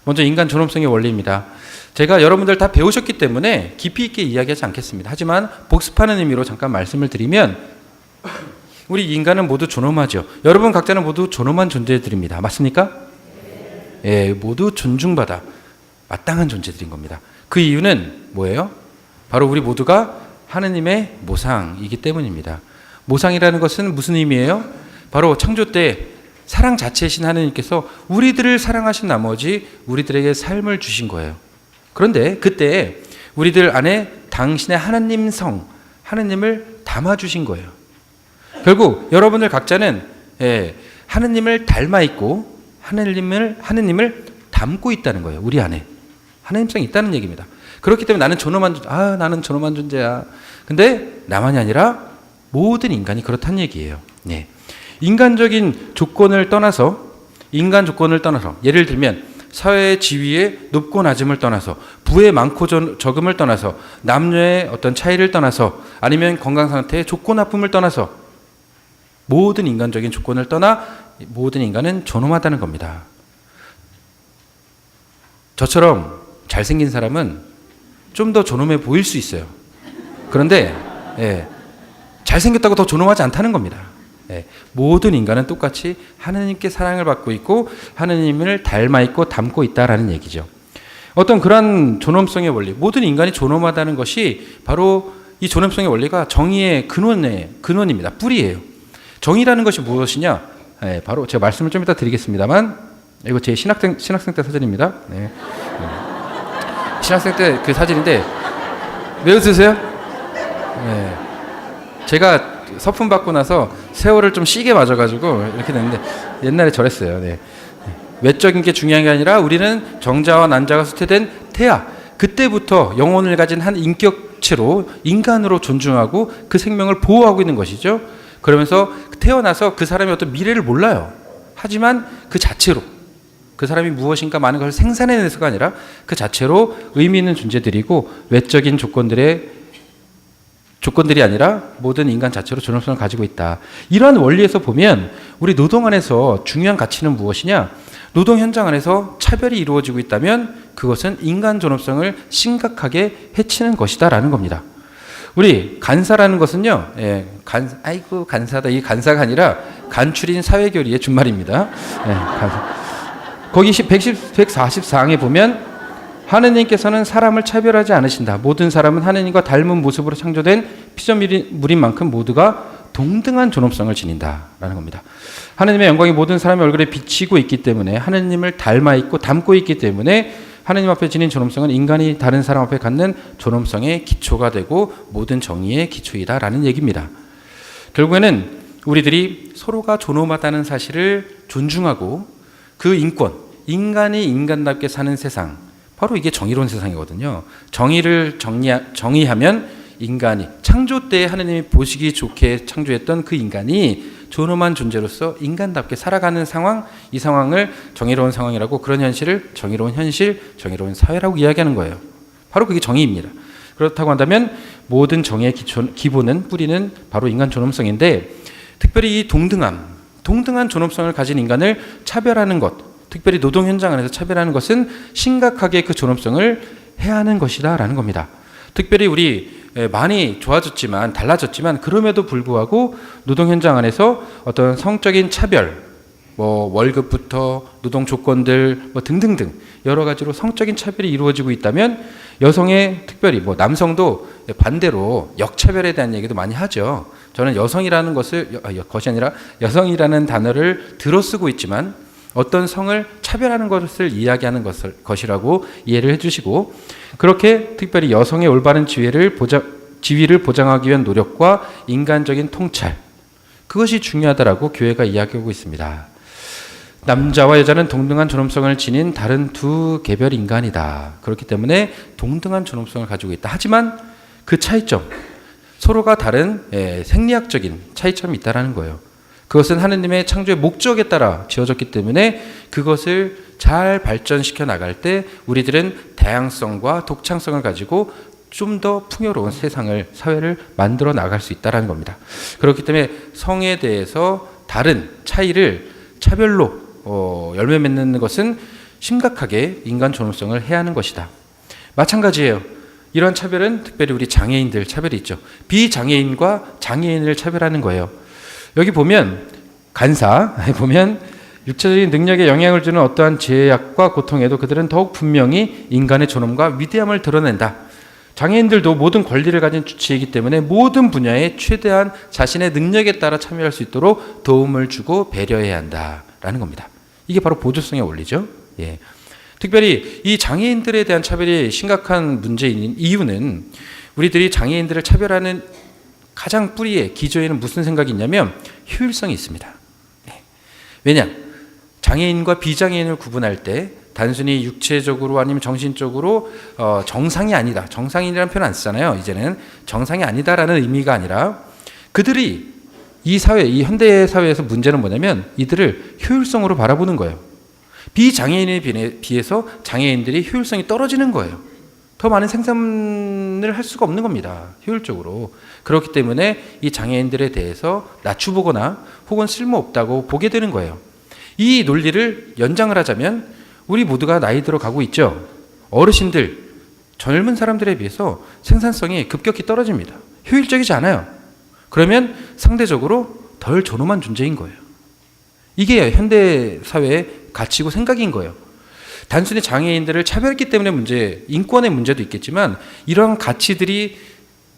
먼저 인간 존엄성의 원리입니다. 제가 여러분들 다 배우셨기 때문에 깊이 있게 이야기하지 않겠습니다. 하지만 복습하는 의미로 잠깐 말씀을 드리면, 우리 인간은 모두 존엄하죠. 여러분 각자는 모두 존엄한 존재들입니다. 맞습니까? 예, 모두 존중받아 마땅한 존재들인 겁니다. 그 이유는 뭐예요? 바로 우리 모두가 하느님의 모상이기 때문입니다. 모상이라는 것은 무슨 의미예요? 바로 창조 때 사랑 자체이신 하느님께서 우리들을 사랑하신 나머지 우리들에게 삶을 주신 거예요. 그런데 그때 우리들 안에 당신의 하나님 성, 하느님을 담아주신 거예요. 결국 여러분들 각자는 하느님을 닮아 있고 하느님을 담고 있다는 거예요. 우리 안에 하나님성이 있다는 얘기입니다. 그렇기 때문에 나는 존엄한 존재야. 근데 나만이 아니라 모든 인간이 그렇다는 얘기예요. 네. 인간 조건을 떠나서 예를 들면 사회의 지위의 높고 낮음을 떠나서, 부의 많고 적음을 떠나서, 남녀의 어떤 차이를 떠나서, 아니면 건강 상태의 좋고 나쁨을 떠나서, 모든 인간적인 조건을 떠나 모든 인간은 존엄하다는 겁니다. 저처럼 잘생긴 사람은 좀 더 존엄해 보일 수 있어요. 그런데 잘생겼다고 더 존엄하지 않다는 겁니다. 모든 인간은 똑같이 하느님께 사랑을 받고 있고 하느님을 닮아 있고 담고 있다라는 얘기죠. 어떤 그런 존엄성의 원리, 모든 인간이 존엄하다는 것이 바로 이 존엄성의 원리가 정의의 근원입니다. 뿌리예요. 정의라는 것이 무엇이냐? 바로 제가 말씀을 좀 이따 드리겠습니다만, 이거 제 신학생 때 사진입니다. 신학생 때 그 사진인데 왜 웃으세요? 제가 서품 받고 나서 세월을 좀 시게 맞아가지고 이렇게 됐는데, 옛날에 저랬어요. 외적인 게 중요한 게 아니라 우리는 정자와 난자가 수태된 태아, 그때부터 영혼을 가진 한 인격체로 인간으로 존중하고 그 생명을 보호하고 있는 것이죠. 그러면서 태어나서 그 사람의 어떤 미래를 몰라요. 하지만 그 자체로 그 사람이 무엇인가 많은 것을 생산해내서가 아니라 그 자체로 의미 있는 존재들이고, 외적인 조건들이 아니라 모든 인간 자체로 존엄성을 가지고 있다. 이러한 원리에서 보면 우리 노동 안에서 중요한 가치는 무엇이냐? 노동 현장 안에서 차별이 이루어지고 있다면 그것은 인간 존엄성을 심각하게 해치는 것이다라는 겁니다. 우리 간사라는 것은요, 간사다. 이 간사가 아니라 간추린 사회교리의 준말입니다. 간사. 거기 144항에 보면 하느님께서는 사람을 차별하지 않으신다. 모든 사람은 하느님과 닮은 모습으로 창조된 피조물인 만큼 모두가 동등한 존엄성을 지닌다라는 겁니다. 하느님의 영광이 모든 사람의 얼굴에 비치고 있기 때문에, 하느님을 닮아 있고 담고 있기 때문에 하느님 앞에 지닌 존엄성은 인간이 다른 사람 앞에 갖는 존엄성의 기초가 되고 모든 정의의 기초이다라는 얘기입니다. 결국에는 우리들이 서로가 존엄하다는 사실을 존중하고 그 인간이 인간답게 사는 세상, 바로 이게 정의로운 세상이거든요. 정의를 정의하면 인간이, 창조 때 하느님이 보시기 좋게 창조했던 그 인간이 존엄한 존재로서 인간답게 살아가는 상황, 이 상황을 정의로운 상황이라고, 그런 현실을 정의로운 현실, 정의로운 사회라고 이야기하는 거예요. 바로 그게 정의입니다. 그렇다고 한다면 모든 정의의 기본은, 뿌리는 바로 인간 존엄성인데, 특별히 이 동등한 존엄성을 가진 인간을 차별하는 것, 특별히 노동 현장 안에서 차별하는 것은 심각하게 그 존엄성을 해하는 것이다라는 겁니다. 특별히 우리 많이 달라졌지만 그럼에도 불구하고 노동 현장 안에서 어떤 성적인 차별, 월급부터 노동 조건들 등등등 여러 가지로 성적인 차별이 이루어지고 있다면, 여성의 특별히 남성도 반대로 역차별에 대한 얘기도 많이 하죠. 저는 여성이라는 것이 아니라 여성이라는 단어를 들어 쓰고 있지만 어떤 성을 차별하는 것을 이야기하는 것이라고 이해를 해주시고, 그렇게 특별히 여성의 올바른 지위를 보장하기 위한 노력과 인간적인 통찰, 그것이 중요하다라고 교회가 이야기하고 있습니다. 남자와 여자는 동등한 존엄성을 지닌 다른 두 개별 인간이다. 그렇기 때문에 동등한 존엄성을 가지고 있다. 하지만 그 차이점, 서로가 다른 생리학적인 차이점이 있다라는 거예요. 그것은 하느님의 창조의 목적에 따라 지어졌기 때문에 그것을 잘 발전시켜 나갈 때 우리들은 다양성과 독창성을 가지고 좀 더 풍요로운 세상을, 사회를 만들어 나갈 수 있다는 겁니다. 그렇기 때문에 성에 대해서 다른 차이를 차별로 열매 맺는 것은 심각하게 인간 존엄성을 해하는 것이다. 마찬가지예요. 이러한 차별은 특별히 우리 장애인들 차별이 있죠. 비장애인과 장애인을 차별하는 거예요. 여기 보면 간사 보면 육체적인 능력에 영향을 주는 어떠한 제약과 고통에도 그들은 더욱 분명히 인간의 존엄과 위대함을 드러낸다. 장애인들도 모든 권리를 가진 주체이기 때문에 모든 분야에 최대한 자신의 능력에 따라 참여할 수 있도록 도움을 주고 배려해야 한다라는 겁니다. 이게 바로 보조성의 원리죠. 예. 특별히 이 장애인들에 대한 차별이 심각한 문제인 이유는 우리들이 장애인들을 차별하는 가장 뿌리에 기저에는 무슨 생각이 있냐면 효율성이 있습니다. 예. 왜냐? 장애인과 비장애인을 구분할 때 단순히 육체적으로 아니면 정신적으로 정상이 아니다. 정상인이라는 표현 안 쓰잖아요. 이제는 정상이 아니다라는 의미가 아니라 그들이 이 사회, 이 현대 사회에서 문제는 뭐냐면 이들을 효율성으로 바라보는 거예요. 비장애인에 비해서 장애인들이 효율성이 떨어지는 거예요. 더 많은 생산을 할 수가 없는 겁니다. 효율적으로. 그렇기 때문에 이 장애인들에 대해서 낮추보거나 혹은 쓸모없다고 보게 되는 거예요. 이 논리를 연장을 하자면 우리 모두가 나이 들어가고 있죠. 어르신들, 젊은 사람들에 비해서 생산성이 급격히 떨어집니다. 효율적이지 않아요. 그러면 상대적으로 덜 존엄한 존재인 거예요. 이게 현대 사회의 가치고 생각인 거예요. 단순히 장애인들을 차별했기 때문에 문제, 인권의 문제도 있겠지만 이러한 가치들이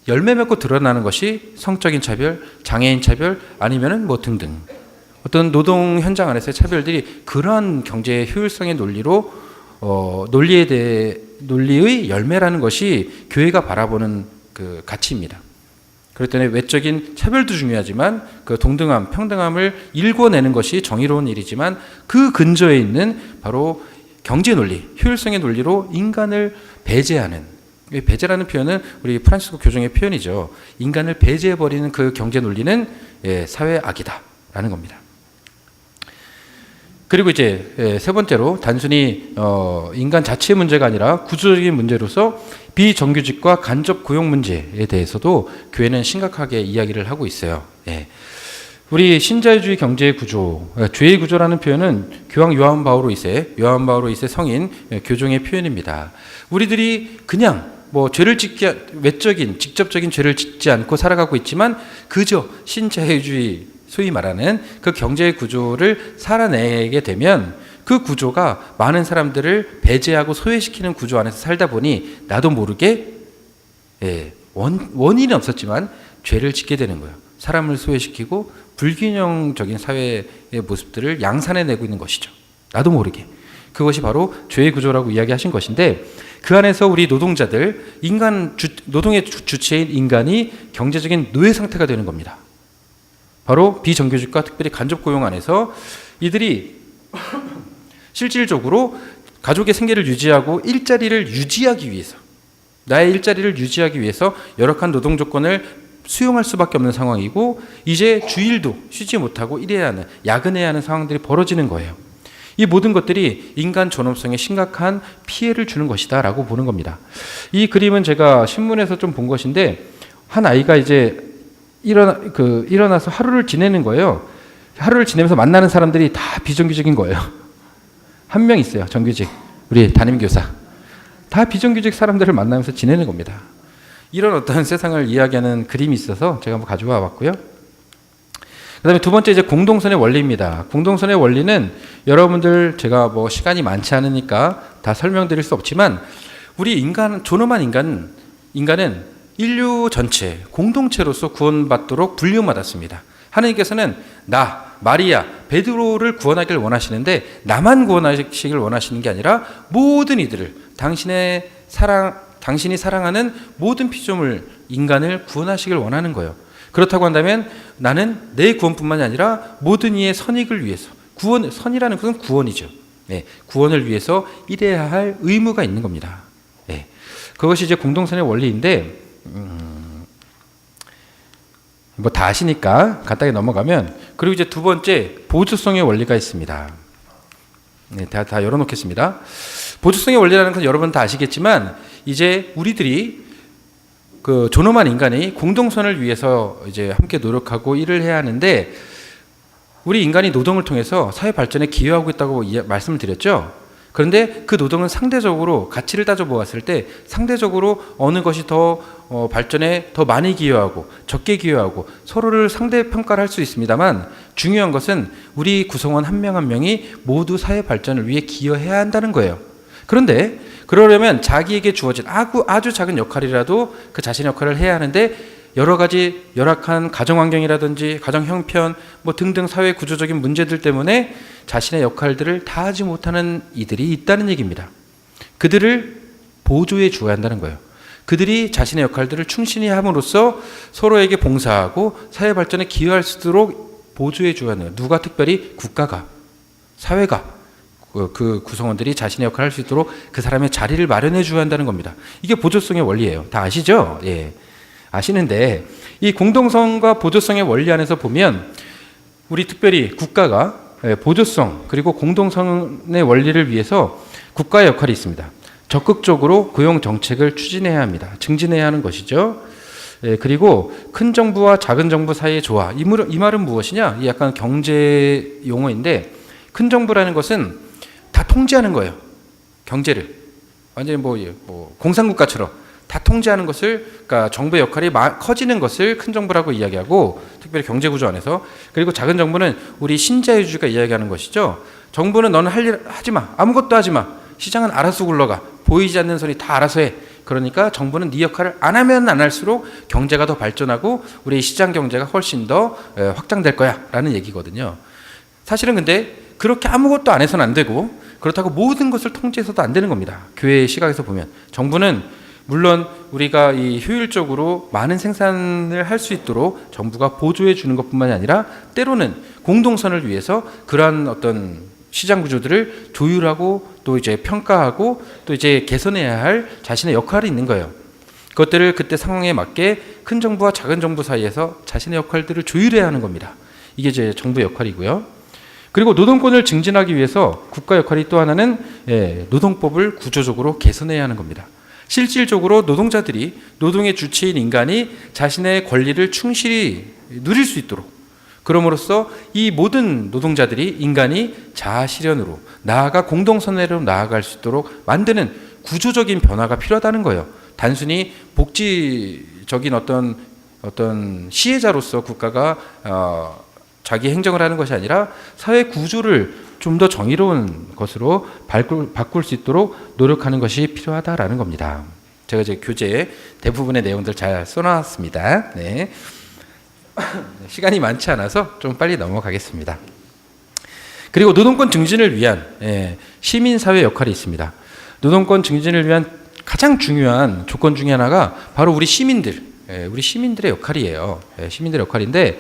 열매 맺고 드러나는 것이 성적인 차별, 장애인 차별 아니면은 뭐 등등. 어떤 노동 현장 안에서의 차별들이 그러한 경제의 효율성의 논리로 논리의 열매라는 것이 교회가 바라보는 그 가치입니다. 그렇기 때문에 외적인 차별도 중요하지만 그 동등함, 평등함을 일궈내는 것이 정의로운 일이지만 그 근저에 있는 바로 경제 논리, 효율성의 논리로 인간을 배제하는, 배제라는 표현은 우리 프란시스코 교정의 표현이죠. 인간을 배제해버리는 그 경제 논리는 사회 악이다라는 겁니다. 그리고 이제 세 번째로 단순히 인간 자체의 문제가 아니라 구조적인 문제로서 비정규직과 간접 고용 문제에 대해서도 교회는 심각하게 이야기를 하고 있어요. 예. 우리 신자유주의 경제의 구조, 죄의 구조라는 표현은 교황 요한 바오로 2세 성인 교종의 표현입니다. 우리들이 그냥 뭐 죄를 외적인 직접적인 죄를 짓지 않고 살아가고 있지만 그저 신자유주의 소위 말하는 그 경제의 구조를 살아내게 되면 그 구조가 많은 사람들을 배제하고 소외시키는 구조 안에서 살다 보니 나도 모르게 원인은 없었지만 죄를 짓게 되는 거예요. 사람을 소외시키고 불균형적인 사회의 모습들을 양산해내고 있는 것이죠. 나도 모르게. 그것이 바로 죄의 구조라고 이야기하신 것인데 그 안에서 우리 노동자들, 노동의 주체인 인간이 경제적인 노예 상태가 되는 겁니다. 바로 비정규직과 특별히 간접 고용 안에서 이들이 실질적으로 가족의 생계를 유지하고 일자리를 유지하기 위해서 나의 일자리를 유지하기 위해서 열악한 노동 조건을 수용할 수밖에 없는 상황이고 이제 주일도 쉬지 못하고 일해야 하는, 야근해야 하는 상황들이 벌어지는 거예요. 이 모든 것들이 인간 존엄성에 심각한 피해를 주는 것이다 라고 보는 겁니다. 이 그림은 제가 신문에서 좀 본 것인데 한 아이가 이제 일어나서 하루를 지내는 거예요. 하루를 지내면서 만나는 사람들이 다 비정규직인 거예요. 한 명 있어요. 정규직. 우리 담임교사. 다 비정규직 사람들을 만나면서 지내는 겁니다. 이런 어떤 세상을 이야기하는 그림이 있어서 제가 한번 가져와 봤고요. 그 다음에 두 번째 이제 공동선의 원리입니다. 공동선의 원리는 여러분들 제가 뭐 시간이 많지 않으니까 다 설명드릴 수 없지만 우리 존엄한 인간은 인류 전체, 공동체로서 구원받도록 불리움받았습니다. 하나님께서는 마리아, 베드로를 구원하기를 원하시는데 나만 구원하시길 원하시는 게 아니라 모든 이들을 당신이 사랑하는 모든 피조물, 인간을 구원하시길 원하는 거예요. 그렇다고 한다면 나는 내 구원뿐만이 아니라 모든 이의 선익을 위해서, 선이라는 것은 구원이죠. 구원을 위해서 일해야 할 의무가 있는 겁니다. 그것이 이제 공동선의 원리인데 뭐 다 아시니까 간단히 넘어가면 그리고 이제 두 번째, 보조성의 원리가 있습니다. 네, 다 열어놓겠습니다. 보조성의 원리라는 건 여러분 다 아시겠지만, 이제 우리들이 그 존엄한 인간이 공동선을 위해서 이제 함께 노력하고 일을 해야 하는데, 우리 인간이 노동을 통해서 사회 발전에 기여하고 있다고 말씀을 드렸죠. 그런데 그 노동은 상대적으로 가치를 따져 보았을 때 상대적으로 어느 것이 더 발전에 더 많이 기여하고 적게 기여하고 서로를 상대 평가를 할 수 있습니다만, 중요한 것은 우리 구성원 한 명 한 명이 모두 사회 발전을 위해 기여해야 한다는 거예요. 그런데 그러려면 자기에게 주어진 아주 작은 역할이라도 그 자신의 역할을 해야 하는데, 여러 가지 열악한 가정 환경이라든지 가정 형편 뭐 등등 사회 구조적인 문제들 때문에 자신의 역할들을 다 하지 못하는 이들이 있다는 얘기입니다. 그들을 보조해 주어야 한다는 거예요. 그들이 자신의 역할들을 충실히 함으로써 서로에게 봉사하고 사회 발전에 기여할 수 있도록 보조해 주어야 하는 거예요. 누가? 특별히 국가가, 사회가, 그 구성원들이 자신의 역할을 할 수 있도록 그 사람의 자리를 마련해 줘야 한다는 겁니다. 이게 보조성의 원리예요. 다 아시죠? 예. 아시는데, 이 공동성과 보조성의 원리 안에서 보면 우리 특별히 국가가 보조성 그리고 공동성의 원리를 위해서 국가의 역할이 있습니다. 적극적으로 고용 정책을 추진해야 합니다. 증진해야 하는 것이죠. 그리고 큰 정부와 작은 정부 사이의 조화. 이 말은 무엇이냐? 이 약간 경제 용어인데, 큰 정부라는 것은 다 통제하는 거예요. 경제를 완전히 뭐 공산국가처럼 다 통제하는 것을, 그러니까 정부의 역할이 커지는 것을 큰 정부라고 이야기하고, 특별히 경제구조 안에서. 그리고 작은 정부는 우리 신자유주의가 이야기하는 것이죠. 정부는 너는 할 일 하지 마, 아무것도 하지 마, 시장은 알아서 굴러가, 보이지 않는 소리 다 알아서 해. 그러니까 정부는 네 역할을 안 하면 안 할수록 경제가 더 발전하고 우리 시장 경제가 훨씬 더 확장될 거야 라는 얘기거든요. 사실은 근데 그렇게 아무것도 안 해서는 안 되고, 그렇다고 모든 것을 통제해서도 안 되는 겁니다. 교회의 시각에서 보면 정부는 물론 우리가 이 효율적으로 많은 생산을 할 수 있도록 정부가 보조해 주는 것뿐만이 아니라, 때로는 공동선을 위해서 그러한 어떤 시장 구조들을 조율하고 또 이제 평가하고 또 이제 개선해야 할 자신의 역할이 있는 거예요. 그것들을 그때 상황에 맞게 큰 정부와 작은 정부 사이에서 자신의 역할들을 조율해야 하는 겁니다. 이게 이제 정부의 역할이고요. 그리고 노동권을 증진하기 위해서 국가 역할이 또 하나는 노동법을 구조적으로 개선해야 하는 겁니다. 실질적으로 노동자들이, 노동의 주체인 인간이 자신의 권리를 충실히 누릴 수 있도록, 그럼으로써 이 모든 노동자들이 인간이 자아 실현으로 나아가 공동선회로 나아갈 수 있도록 만드는 구조적인 변화가 필요하다는 거예요. 단순히 복지적인 어떤 시혜자로서 국가가 자기 행정을 하는 것이 아니라 사회 구조를 좀 더 정의로운 것으로 바꿀 수 있도록 노력하는 것이 필요하다라는 겁니다. 제가 이제 교재에 대부분의 내용들 잘 써놨습니다. 네. 시간이 많지 않아서 좀 빨리 넘어가겠습니다. 그리고 노동권 증진을 위한 시민사회 역할이 있습니다. 노동권 증진을 위한 가장 중요한 조건 중에 하나가 바로 우리 시민들의 역할이에요. 시민들의 역할인데,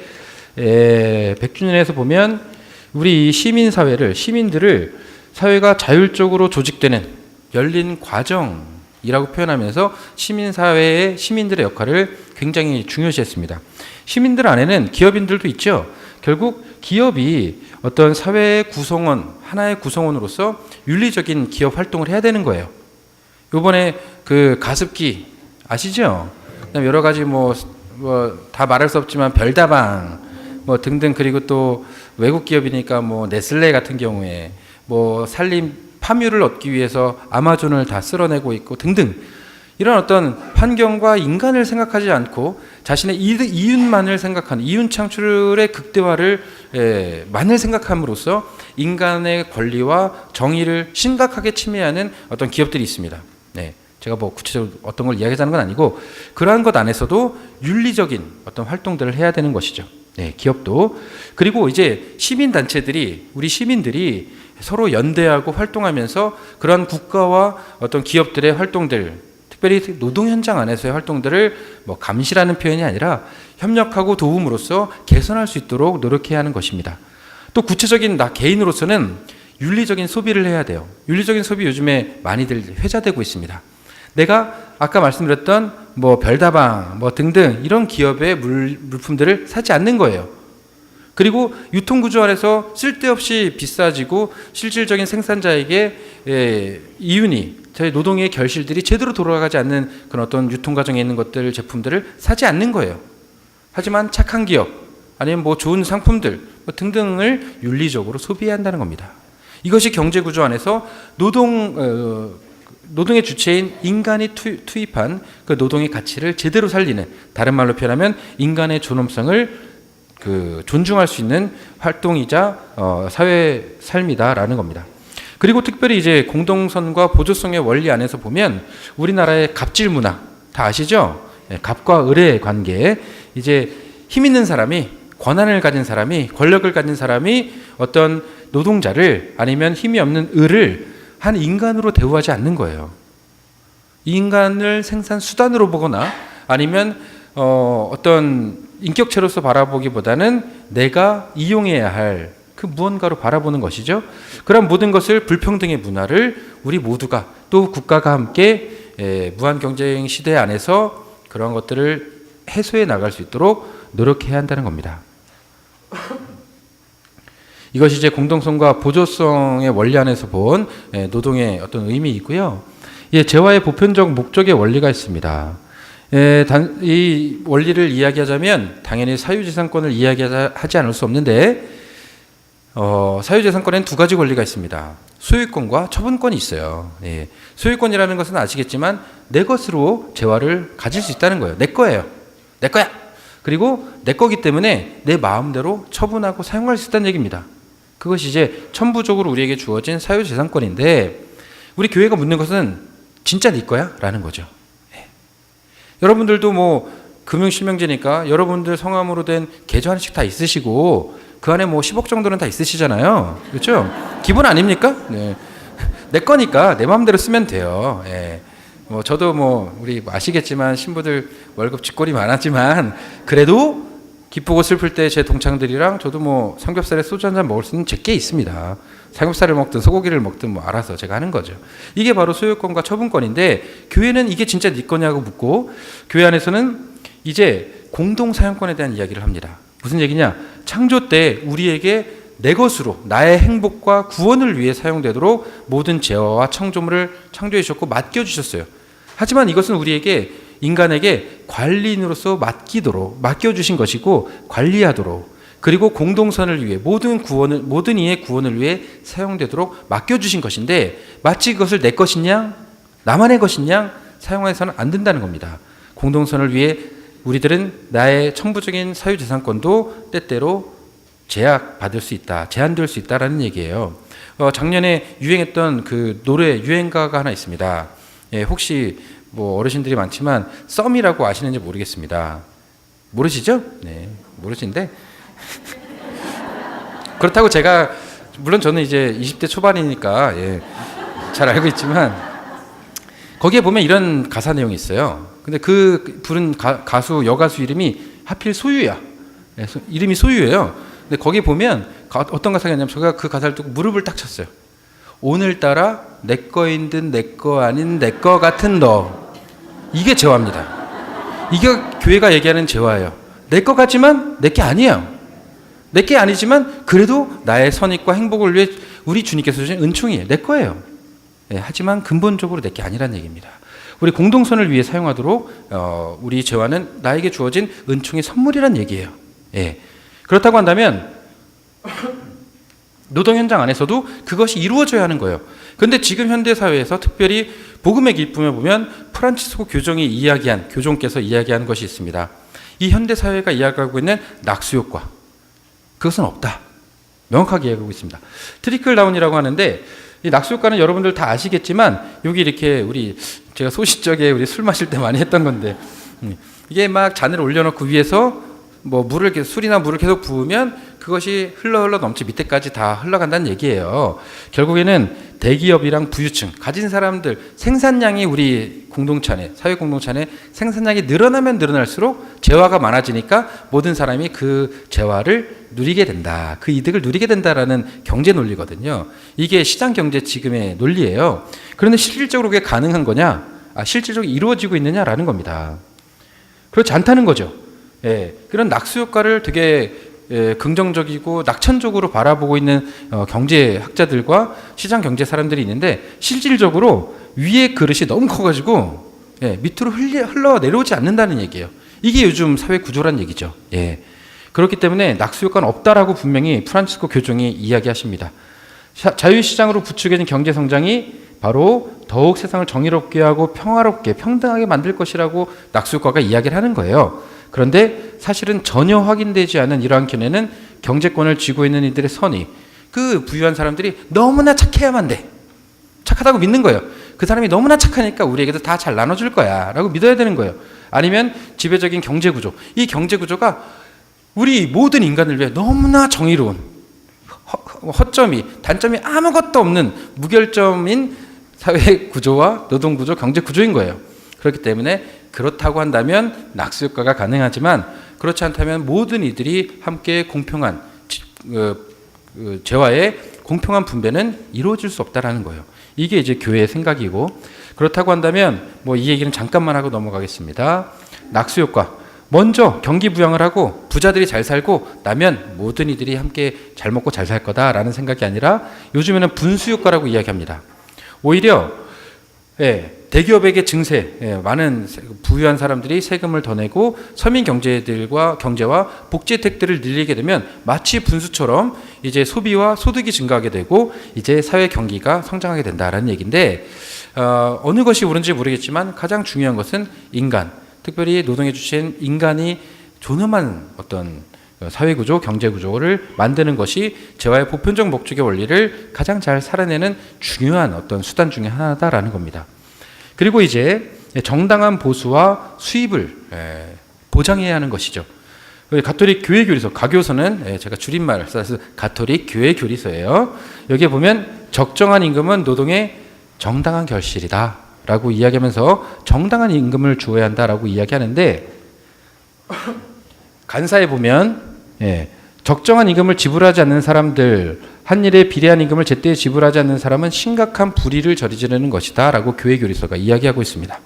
100주년에서 보면 우리 시민들을 사회가 자율적으로 조직되는 열린 과정이라고 표현하면서 시민사회의 시민들의 역할을 굉장히 중요시했습니다. 시민들 안에는 기업인들도 있죠. 결국 기업이 어떤 사회의 하나의 구성원으로서 윤리적인 기업 활동을 해야 되는 거예요. 요번에 그 가습기 아시죠? 그다음에 여러 가지 다 말할 수 없지만 별다방 등등, 그리고 또 외국 기업이니까 네슬레 같은 경우에 산림 파묘를 얻기 위해서 아마존을 다 쓸어내고 있고 등등, 이런 어떤 환경과 인간을 생각하지 않고 자신의 이윤만을 생각하는, 이윤 창출의 극대화를 만을 생각함으로써 인간의 권리와 정의를 심각하게 침해하는 어떤 기업들이 있습니다. 네, 제가 구체적으로 어떤 걸 이야기하자는 건 아니고, 그러한 것 안에서도 윤리적인 어떤 활동들을 해야 되는 것이죠. 네, 기업도. 그리고 이제 우리 시민들이 서로 연대하고 활동하면서 그런 국가와 어떤 기업들의 활동들, 특별히 노동 현장 안에서의 활동들을 감시라는 표현이 아니라 협력하고 도움으로써 개선할 수 있도록 노력해야 하는 것입니다. 또 구체적인 나 개인으로서는 윤리적인 소비를 해야 돼요. 윤리적인 소비 요즘에 많이들 회자되고 있습니다. 내가 아까 말씀드렸던 별다방 등등 이런 기업의 물품들을 사지 않는 거예요. 그리고 유통구조 안에서 쓸데없이 비싸지고 실질적인 생산자에게 이윤이 저희 노동의 결실들이 제대로 돌아가지 않는 그런 어떤 유통과정에 있는 것들, 제품들을 사지 않는 거예요. 하지만 착한 기업 아니면 뭐 좋은 상품들 뭐 등등을 윤리적으로 소비해야 한다는 겁니다. 이것이 경제구조 안에서 노동의 주체인 인간이 투입한 그 노동의 가치를 제대로 살리는, 다른 말로 표현하면 인간의 존엄성을 존중할 수 있는 활동이자 사회 삶이다라는 겁니다. 그리고 특별히 이제 공동선과 보조성의 원리 안에서 보면 우리나라의 갑질 문화 다 아시죠? 갑과 을의 관계, 이제 힘 있는 사람이, 권한을 가진 사람이, 권력을 가진 사람이 어떤 노동자를 아니면 힘이 없는 을을 한 인간으로 대우하지 않는 거예요. 이 인간을 생산 수단으로 보거나 아니면 어떤 인격체로서 바라보기보다는 내가 이용해야 할 그 무언가로 바라보는 것이죠. 그런 모든 것을 불평등의 문화를 우리 모두가 또 국가가 함께 무한 경쟁 시대 안에서 그런 것들을 해소해 나갈 수 있도록 노력해야 한다는 겁니다. 이것이 이제 공동성과 보조성의 원리 안에서 본 노동의 어떤 의미이고요. 재화의 보편적 목적의 원리가 있습니다. 이 원리를 이야기하자면 당연히 사유재산권을 이야기하지 않을 수 없는데 사유재산권에는 두 가지 권리가 있습니다. 소유권과 처분권이 있어요. 소유권이라는 것은 아시겠지만 내 것으로 재화를 가질 수 있다는 거예요. 내 거예요. 내 거야. 그리고 내 거기 때문에 내 마음대로 처분하고 사용할 수 있다는 얘기입니다. 그것이 이제 천부적으로 우리에게 주어진 사유재산권인데 우리 교회가 묻는 것은 진짜 네 거야? 라는 거죠. 여러분들도 뭐 금융실명제니까 여러분들 성함으로 된 계좌 하나씩 다 있으시고 그 안에 뭐 10억 정도는 다 있으시잖아요. 그렇죠? 기본 아닙니까? 네. 내 거니까 내 마음대로 쓰면 돼요. 뭐 저도 뭐 우리 아시겠지만 신부들 월급 쥐꼬리 많았지만 그래도 기쁘고 슬플 때 제 동창들이랑 저도 뭐 삼겹살에 소주 한잔 먹을 수 있는 제게 있습니다. 삼겹살을 먹든 소고기를 먹든 뭐 알아서 제가 하는 거죠. 이게 바로 소유권과 처분권인데 교회는 이게 진짜 네 거냐고 묻고 교회 안에서는 이제 공동사용권에 대한 이야기를 합니다. 무슨 얘기냐? 창조 때 우리에게 내 것으로 나의 행복과 구원을 위해 사용되도록 모든 재화와 창조물을 창조해 주셨고 맡겨주셨어요. 하지만 이것은 우리에게 인간에게 관리인으로서 맡겨주신 것이고 관리하도록 그리고 공동선을 위해 모든 이의 구원을 위해 사용되도록 맡겨주신 것인데 마치 그것을 내 것이냐 나만의 것이냐 사용해서는 안 된다는 겁니다. 공동선을 위해 우리들은 나의 천부적인 사유재산권도 때때로 제약받을 수 있다, 제한될 수 있다라는 얘기예요. 작년에 유행했던 그 노래 유행가가 하나 있습니다. 혹시 뭐 어르신들이 많지만 썸이라고 아시는지 모르겠습니다. 모르시죠? 네, 모르시는데 그렇다고 제가 물론 저는 이제 20대 초반이니까 잘 알고 있지만 거기에 보면 이런 가사 내용이 있어요. 근데 그 부른 가수 여가수 이름이 하필 소유야. 이름이 소유예요. 근데 거기 보면 어떤 가사가 있냐면 제가 그 가사를 듣고 무릎을 딱 쳤어요. 오늘따라 내 거인 듯 내 거 아닌 내 거 같은 너. 이게 재화입니다. 이게 교회가 얘기하는 재화예요. 내 거 같지만 내 게 아니에요. 내 게 아니지만 그래도 나의 선익과 행복을 위해 우리 주님께서 주신 은총이에요. 내 거예요. 하지만 근본적으로 내 게 아니란 얘기입니다. 우리 공동선을 위해 사용하도록 우리 재화는 나에게 주어진 은총의 선물이란 얘기예요. 그렇다고 한다면 노동 현장 안에서도 그것이 이루어져야 하는 거예요. 그런데 지금 현대 사회에서 특별히 복음의 기쁨에 보면 프란치스코 교종께서 이야기한 것이 있습니다. 이 현대 사회가 이야기하고 있는 낙수효과, 그것은 없다. 명확하게 이야기하고 있습니다. 트리클 다운이라고 하는데 이 낙수효과는 여러분들 다 아시겠지만 여기 이렇게 제가 소시적에 우리 술 마실 때 많이 했던 건데 이게 막 잔을 올려놓고 위에서 뭐 술이나 물을 계속 부으면 그것이 흘러 넘치 밑에까지 다 흘러간다는 얘기예요. 결국에는 대기업이랑 부유층 가진 사람들 생산량이 우리 사회 공동체 안에 생산량이 늘어나면 늘어날수록 재화가 많아지니까 모든 사람이 그 재화를 누리게 된다. 그 이득을 누리게 된다라는 경제 논리거든요. 이게 시장 경제 지금의 논리예요. 그런데 실질적으로 그게 가능한 거냐? 실질적으로 이루어지고 있느냐라는 겁니다. 그렇지 않다는 거죠. 그런 낙수 효과를 되게 긍정적이고 낙천적으로 바라보고 있는 경제학자들과 시장 경제 사람들이 있는데 실질적으로 위에 그릇이 너무 커가지고 밑으로 흘러 내려오지 않는다는 얘기예요. 이게 요즘 사회 구조란 얘기죠. 그렇기 때문에 낙수 효과는 없다라고 분명히 프란치스코 교종이 이야기하십니다. 자유시장으로 부추겨진 경제 성장이 바로 더욱 세상을 정의롭게 하고 평화롭게 평등하게 만들 것이라고 낙수 효과가 이야기를 하는 거예요. 그런데 사실은 전혀 확인되지 않은 이러한 견해는 경제권을 쥐고 있는 이들의 선의, 그 부유한 사람들이 너무나 착해야만 돼. 착하다고 믿는 거예요. 그 사람이 너무나 착하니까 우리에게도 다 잘 나눠줄 거야 라고 믿어야 되는 거예요. 아니면 지배적인 경제구조, 이 경제구조가 우리 모든 인간을 위해 너무나 정의로운 허점이, 단점이 아무것도 없는 무결점인 사회구조와 노동구조, 경제구조인 거예요. 그렇기 때문에 그렇다고 한다면 낙수효과가 가능하지만 그렇지 않다면 모든 이들이 함께 공평한 재화의 공평한 분배는 이루어질 수 없다라는 거예요. 이게 이제 교회의 생각이고, 그렇다고 한다면 뭐 이 얘기는 잠깐만 하고 넘어가겠습니다. 낙수효과, 먼저 경기 부양을 하고 부자들이 잘 살고 나면 모든 이들이 함께 잘 먹고 잘 살 거다라는 생각이 아니라 요즘에는 분수효과라고 이야기합니다. 오히려 대기업에게 증세, 많은 부유한 사람들이 세금을 더 내고 서민 경제와 복지 혜택들을 늘리게 되면 마치 분수처럼 이제 소비와 소득이 증가하게 되고 이제 사회 경기가 성장하게 된다라는 얘기인데, 어느 것이 옳은지 모르겠지만 가장 중요한 것은 인간, 특별히 노동해 주신 인간이 존엄한 어떤 사회구조, 경제구조를 만드는 것이 재화의 보편적 목적의 원리를 가장 잘 살아내는 중요한 어떤 수단 중에 하나다라는 겁니다. 그리고 이제 정당한 보수와 수입을 보장해야 하는 것이죠. 가톨릭 교회 교리서, 가교서는 제가 줄임말을 써서 가톨릭 교회 교리서예요. 여기에 보면 적정한 임금은 노동의 정당한 결실이다 라고 이야기하면서 정당한 임금을 주어야 한다라고 이야기하는데, 간사에 보면 적정한 임금을 지불하지 않는 사람들, 한 일에 비례한 임금을 제때 지불하지 않는 사람은 심각한 불의를 저지르는 것이다 라고 교회 교리서가 이야기하고 있습니다.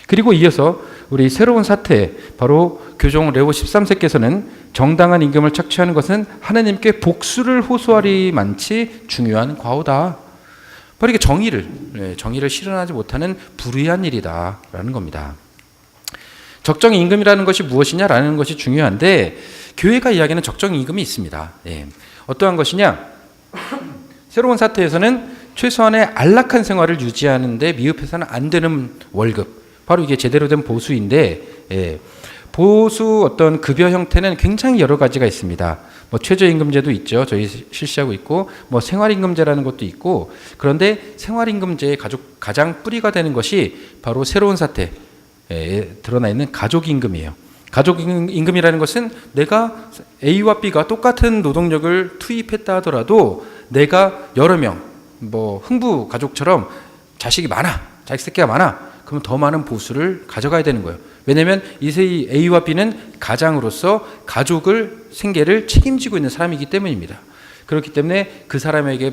그리고 이어서 우리 새로운 사태, 바로 교종 레오 13세께서는 정당한 임금을 착취하는 것은 하나님께 복수를 호소하리만치 중요한 과오다. 바로 이게 정의를 실현하지 못하는 불의한 일이다라는 겁니다. 적정 임금이라는 것이 무엇이냐라는 것이 중요한데, 교회가 이야기하는 적정 임금이 있습니다. 어떠한 것이냐? 새로운 사태에서는 최소한의 안락한 생활을 유지하는 데 미흡해서는 안 되는 월급, 바로 이게 제대로 된 보수인데, 보수 어떤 급여 형태는 굉장히 여러 가지가 있습니다. 뭐 최저임금제도 있죠. 저희 실시하고 있고, 뭐 생활임금제라는 것도 있고, 그런데 생활임금제의 가장 뿌리가 되는 것이 바로 새로운 사태에 드러나 있는 가족임금이에요. 가족임금이라는 것은 내가 A와 B가 똑같은 노동력을 투입했다 하더라도 내가 여러 명, 뭐 흥부 가족처럼 자식 새끼가 많아. 그러면 더 많은 보수를 가져가야 되는 거예요. 왜냐하면 이 A와 B는 가장으로서 생계를 책임지고 있는 사람이기 때문입니다. 그렇기 때문에 그 사람에게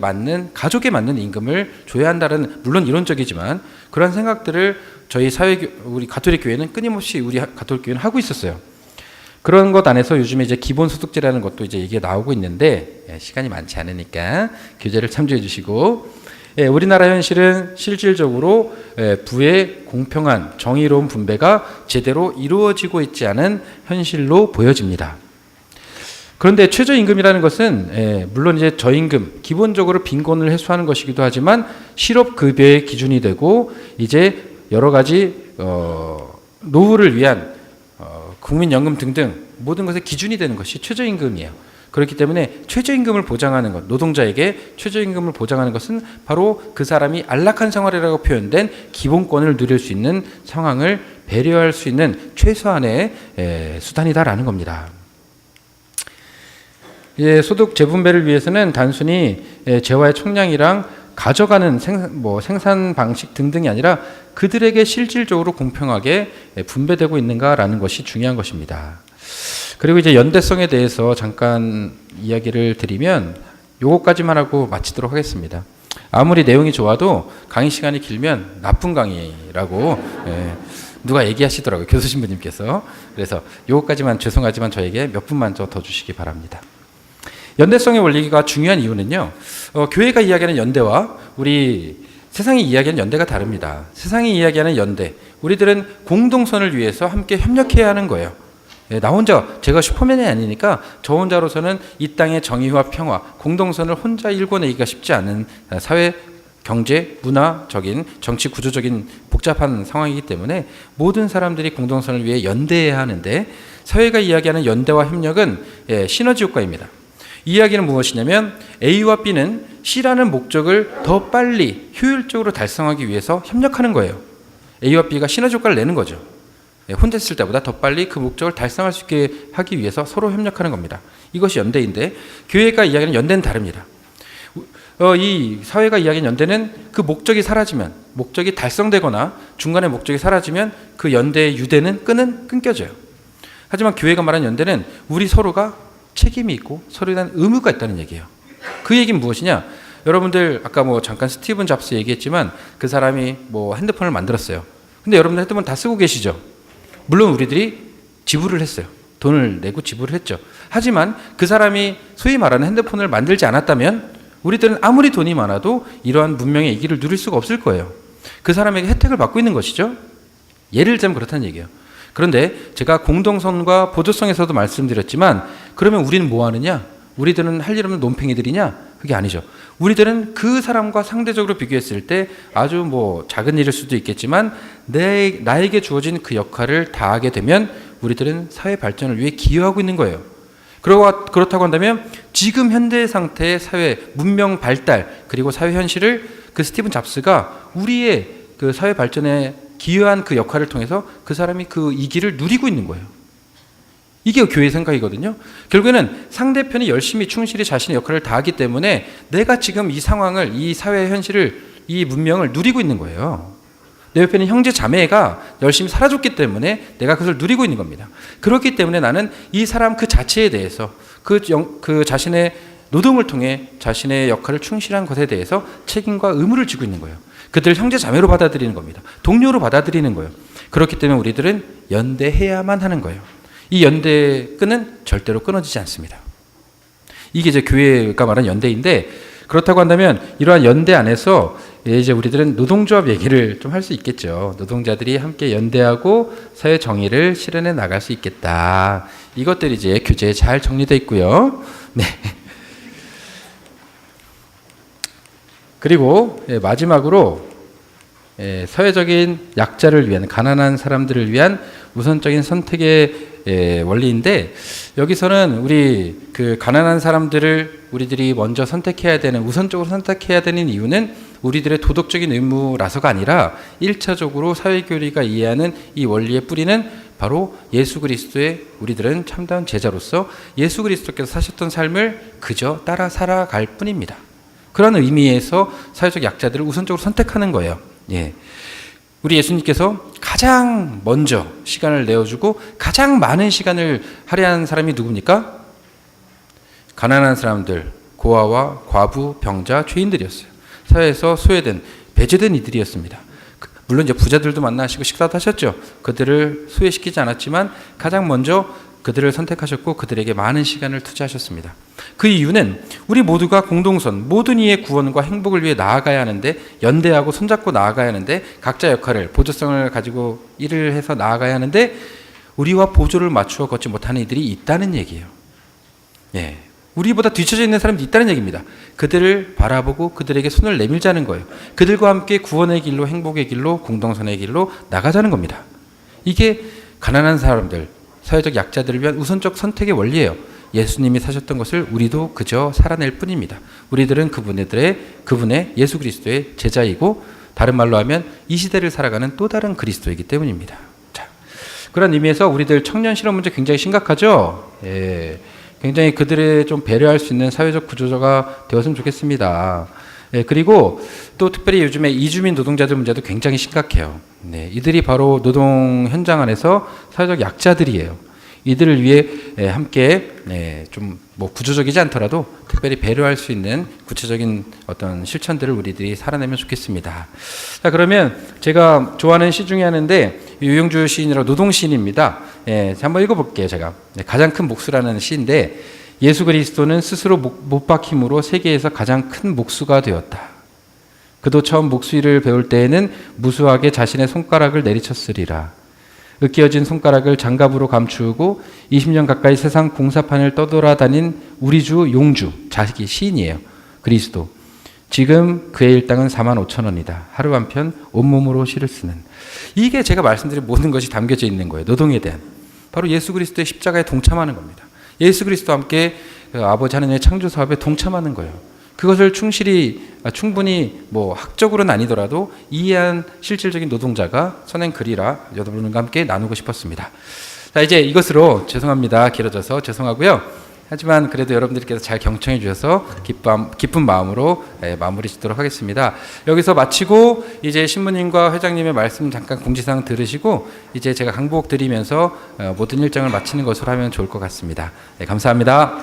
가족에 맞는 임금을 줘야 한다는, 물론 이론적이지만 그런 생각들을 우리 가톨릭 교회는 끊임없이 우리 가톨릭 교회는 하고 있었어요. 그런 것 안에서 요즘에 이제 기본소득제라는 것도 이제 이게 나오고 있는데, 시간이 많지 않으니까 교재를 참조해 주시고, 우리나라 현실은 실질적으로 부의 공평한 정의로운 분배가 제대로 이루어지고 있지 않은 현실로 보여집니다. 그런데 최저임금이라는 것은 물론 이제 저임금, 기본적으로 빈곤을 해소하는 것이기도 하지만 실업급여의 기준이 되고, 이제 여러 가지 노후를 위한 국민연금 등등 모든 것의 기준이 되는 것이 최저임금이에요. 그렇기 때문에 최저임금을 보장하는 것, 노동자에게 최저임금을 보장하는 것은 바로 그 사람이 안락한 생활이라고 표현된 기본권을 누릴 수 있는 상황을 배려할 수 있는 최소한의 수단이다라는 겁니다. 소득 재분배를 위해서는 단순히 재화의 총량이랑 가져가는 생산 방식 등등이 아니라 그들에게 실질적으로 공평하게 분배되고 있는가라는 것이 중요한 것입니다. 그리고 이제 연대성에 대해서 잠깐 이야기를 드리면 요거까지만 하고 마치도록 하겠습니다. 아무리 내용이 좋아도 강의 시간이 길면 나쁜 강의라고 누가 얘기하시더라고요. 교수 신부님께서. 그래서 요거까지만 죄송하지만 저에게 몇 분만 더 주시기 바랍니다. 연대성의 원리가 중요한 이유는요. 교회가 이야기하는 연대와 우리 세상이 이야기하는 연대가 다릅니다. 세상이 이야기하는 연대, 우리들은 공동선을 위해서 함께 협력해야 하는 거예요. 나 혼자, 제가 슈퍼맨이 아니니까 저 혼자로서는 이 땅의 정의와 평화, 공동선을 혼자 일궈내기가 쉽지 않은 사회, 경제, 문화적인, 정치 구조적인 복잡한 상황이기 때문에 모든 사람들이 공동선을 위해 연대해야 하는데, 사회가 이야기하는 연대와 협력은 시너지 효과입니다. 이 이야기는 무엇이냐면 A와 B는 C라는 목적을 더 빨리 효율적으로 달성하기 위해서 협력하는 거예요. A와 B가 시너지 효과를 내는 거죠. 혼자 있을 때보다 더 빨리 그 목적을 달성할 수 있게 하기 위해서 서로 협력하는 겁니다. 이것이 연대인데, 교회가 이야기하는 연대는 다릅니다. 이 사회가 이야기하는 연대는 그 목적이 사라지면, 목적이 달성되거나 중간에 목적이 사라지면 그 연대의 유대는 끈은 끊겨져요. 하지만 교회가 말하는 연대는 우리 서로가 책임이 있고 서로에 대한 의무가 있다는 얘기예요. 그 얘기는 무엇이냐? 여러분들 아까 잠깐 스티븐 잡스 얘기했지만 그 사람이 핸드폰을 만들었어요. 근데 여러분들 핸드폰 다 쓰고 계시죠? 물론 우리들이 지불을 했어요. 돈을 내고 지불을 했죠. 하지만 그 사람이 소위 말하는 핸드폰을 만들지 않았다면 우리들은 아무리 돈이 많아도 이러한 문명의 이기를 누릴 수가 없을 거예요. 그 사람에게 혜택을 받고 있는 것이죠. 예를 들자면 그렇다는 얘기예요. 그런데 제가 공동선과 보조성에서도 말씀드렸지만, 그러면 우리는 뭐 하느냐? 우리들은 할 일 없는 논팽이들이냐? 그게 아니죠. 우리들은 그 사람과 상대적으로 비교했을 때 아주 작은 일일 수도 있겠지만 나에게 주어진 그 역할을 다하게 되면 우리들은 사회 발전을 위해 기여하고 있는 거예요. 그렇다고 한다면 지금 현대 상태의 사회 문명 발달 그리고 사회 현실을 그 스티븐 잡스가 우리의 그 사회 발전에 기여한 그 역할을 통해서 그 사람이 그 이기를 누리고 있는 거예요. 이게 교회의 생각이거든요. 결국에는 상대편이 열심히 충실히 자신의 역할을 다하기 때문에 내가 지금 이 상황을, 이 사회 현실을, 이 문명을 누리고 있는 거예요. 내 옆에 있는 형제 자매가 열심히 살아줬기 때문에 내가 그것을 누리고 있는 겁니다. 그렇기 때문에 나는 이 사람 그 자체에 대해서 그 자신의 노동을 통해 자신의 역할을 충실한 것에 대해서 책임과 의무를 지고 있는 거예요. 그들을 형제 자매로 받아들이는 겁니다. 동료로 받아들이는 거예요. 그렇기 때문에 우리들은 연대해야만 하는 거예요. 이 연대의 끈은 절대로 끊어지지 않습니다. 이게 이제 교회가 말하는 연대인데, 그렇다고 한다면 이러한 연대 안에서 이제 우리들은 노동조합 얘기를 좀 할 수 있겠죠. 노동자들이 함께 연대하고 사회 정의를 실현해 나갈 수 있겠다. 이것들이 이제 교재에 잘 정리되어 있고요. 네. 그리고 마지막으로 사회적인 약자를 위한, 가난한 사람들을 위한 우선적인 선택의 원리인데, 여기서는 우리 그 가난한 사람들을 우리들이 먼저 선택해야 되는, 우선적으로 선택해야 되는 이유는 우리들의 도덕적인 의무라서가 아니라 1차적으로 사회교리가 이해하는 이 원리의 뿌리는 바로 예수 그리스도의, 우리들은 참다운 제자로서 예수 그리스도께서 사셨던 삶을 그저 따라 살아갈 뿐입니다. 그런 의미에서 사회적 약자들을 우선적으로 선택하는 거예요. 예. 우리 예수님께서 가장 먼저 시간을 내어주고 가장 많은 시간을 할애한 사람이 누굽니까? 가난한 사람들, 고아와 과부, 병자, 죄인들이었어요. 사회에서 소외된, 배제된 이들이었습니다. 물론 이제 부자들도 만나시고 식사도 하셨죠. 그들을 소외시키지 않았지만 가장 먼저 그들을 선택하셨고 그들에게 많은 시간을 투자하셨습니다. 그 이유는 우리 모두가 공동선, 모든 이의 구원과 행복을 위해 나아가야 하는데, 연대하고 손잡고 나아가야 하는데, 각자 역할을, 보조성을 가지고 일을 해서 나아가야 하는데 우리와 보조를 맞추어 걷지 못하는 이들이 있다는 얘기예요. 예, 우리보다 뒤처져 있는 사람들이 있다는 얘기입니다. 그들을 바라보고 그들에게 손을 내밀자는 거예요. 그들과 함께 구원의 길로, 행복의 길로, 공동선의 길로 나가자는 겁니다. 이게 가난한 사람들, 사회적 약자들을 위한 우선적 선택의 원리예요. 예수님이 사셨던 것을 우리도 그저 살아낼 뿐입니다. 우리들은 그분의 예수 그리스도의 제자이고, 다른 말로 하면 이 시대를 살아가는 또 다른 그리스도이기 때문입니다. 자, 그런 의미에서 우리들 청년 실업 문제 굉장히 심각하죠. 예, 굉장히 그들을 좀 배려할 수 있는 사회적 구조가 되었으면 좋겠습니다. 예, 그리고 또 특별히 요즘에 이주민 노동자들 문제도 굉장히 심각해요. 네, 이들이 바로 노동 현장 안에서 사회적 약자들이에요. 이들을 위해 함께 좀 뭐 구조적이지 않더라도 특별히 배려할 수 있는 구체적인 어떤 실천들을 우리들이 살아내면 좋겠습니다. 자, 그러면 제가 좋아하는 시 중에 하나인데 유영주 시인이라고 노동 시인입니다. 한번 읽어볼게요. 제가 가장 큰 목수라는 시인데 예수 그리스도는 스스로 못 박힘으로 세계에서 가장 큰 목수가 되었다. 그도 처음 목수일을 배울 때에는 무수하게 자신의 손가락을 내리쳤으리라. 으깨어진 손가락을 장갑으로 감추고 20년 가까이 세상 공사판을 떠돌아다닌 우리 주 용주, 자식이 시인이에요. 그리스도. 지금 그의 일당은 45,000원이다. 하루 한 편 온몸으로 시를 쓰는. 이게 제가 말씀드린 모든 것이 담겨져 있는 거예요. 노동에 대한. 바로 예수 그리스도의 십자가에 동참하는 겁니다. 예수 그리스도와 함께 아버지 하나님의 창조 사업에 동참하는 거예요. 그것을 충분히 뭐 학적으로는 아니더라도 이해한 실질적인 노동자가 써낸 글이라 여러분과 함께 나누고 싶었습니다. 자, 이제 이것으로 죄송합니다. 길어져서 죄송하고요. 하지만 그래도 여러분들께서 잘 경청해 주셔서 기쁜 마음으로 마무리 짓도록 하겠습니다. 여기서 마치고 이제 신부님과 회장님의 말씀 잠깐 공지사항 들으시고 이제 제가 강복 드리면서 모든 일정을 마치는 것으로 하면 좋을 것 같습니다. 감사합니다.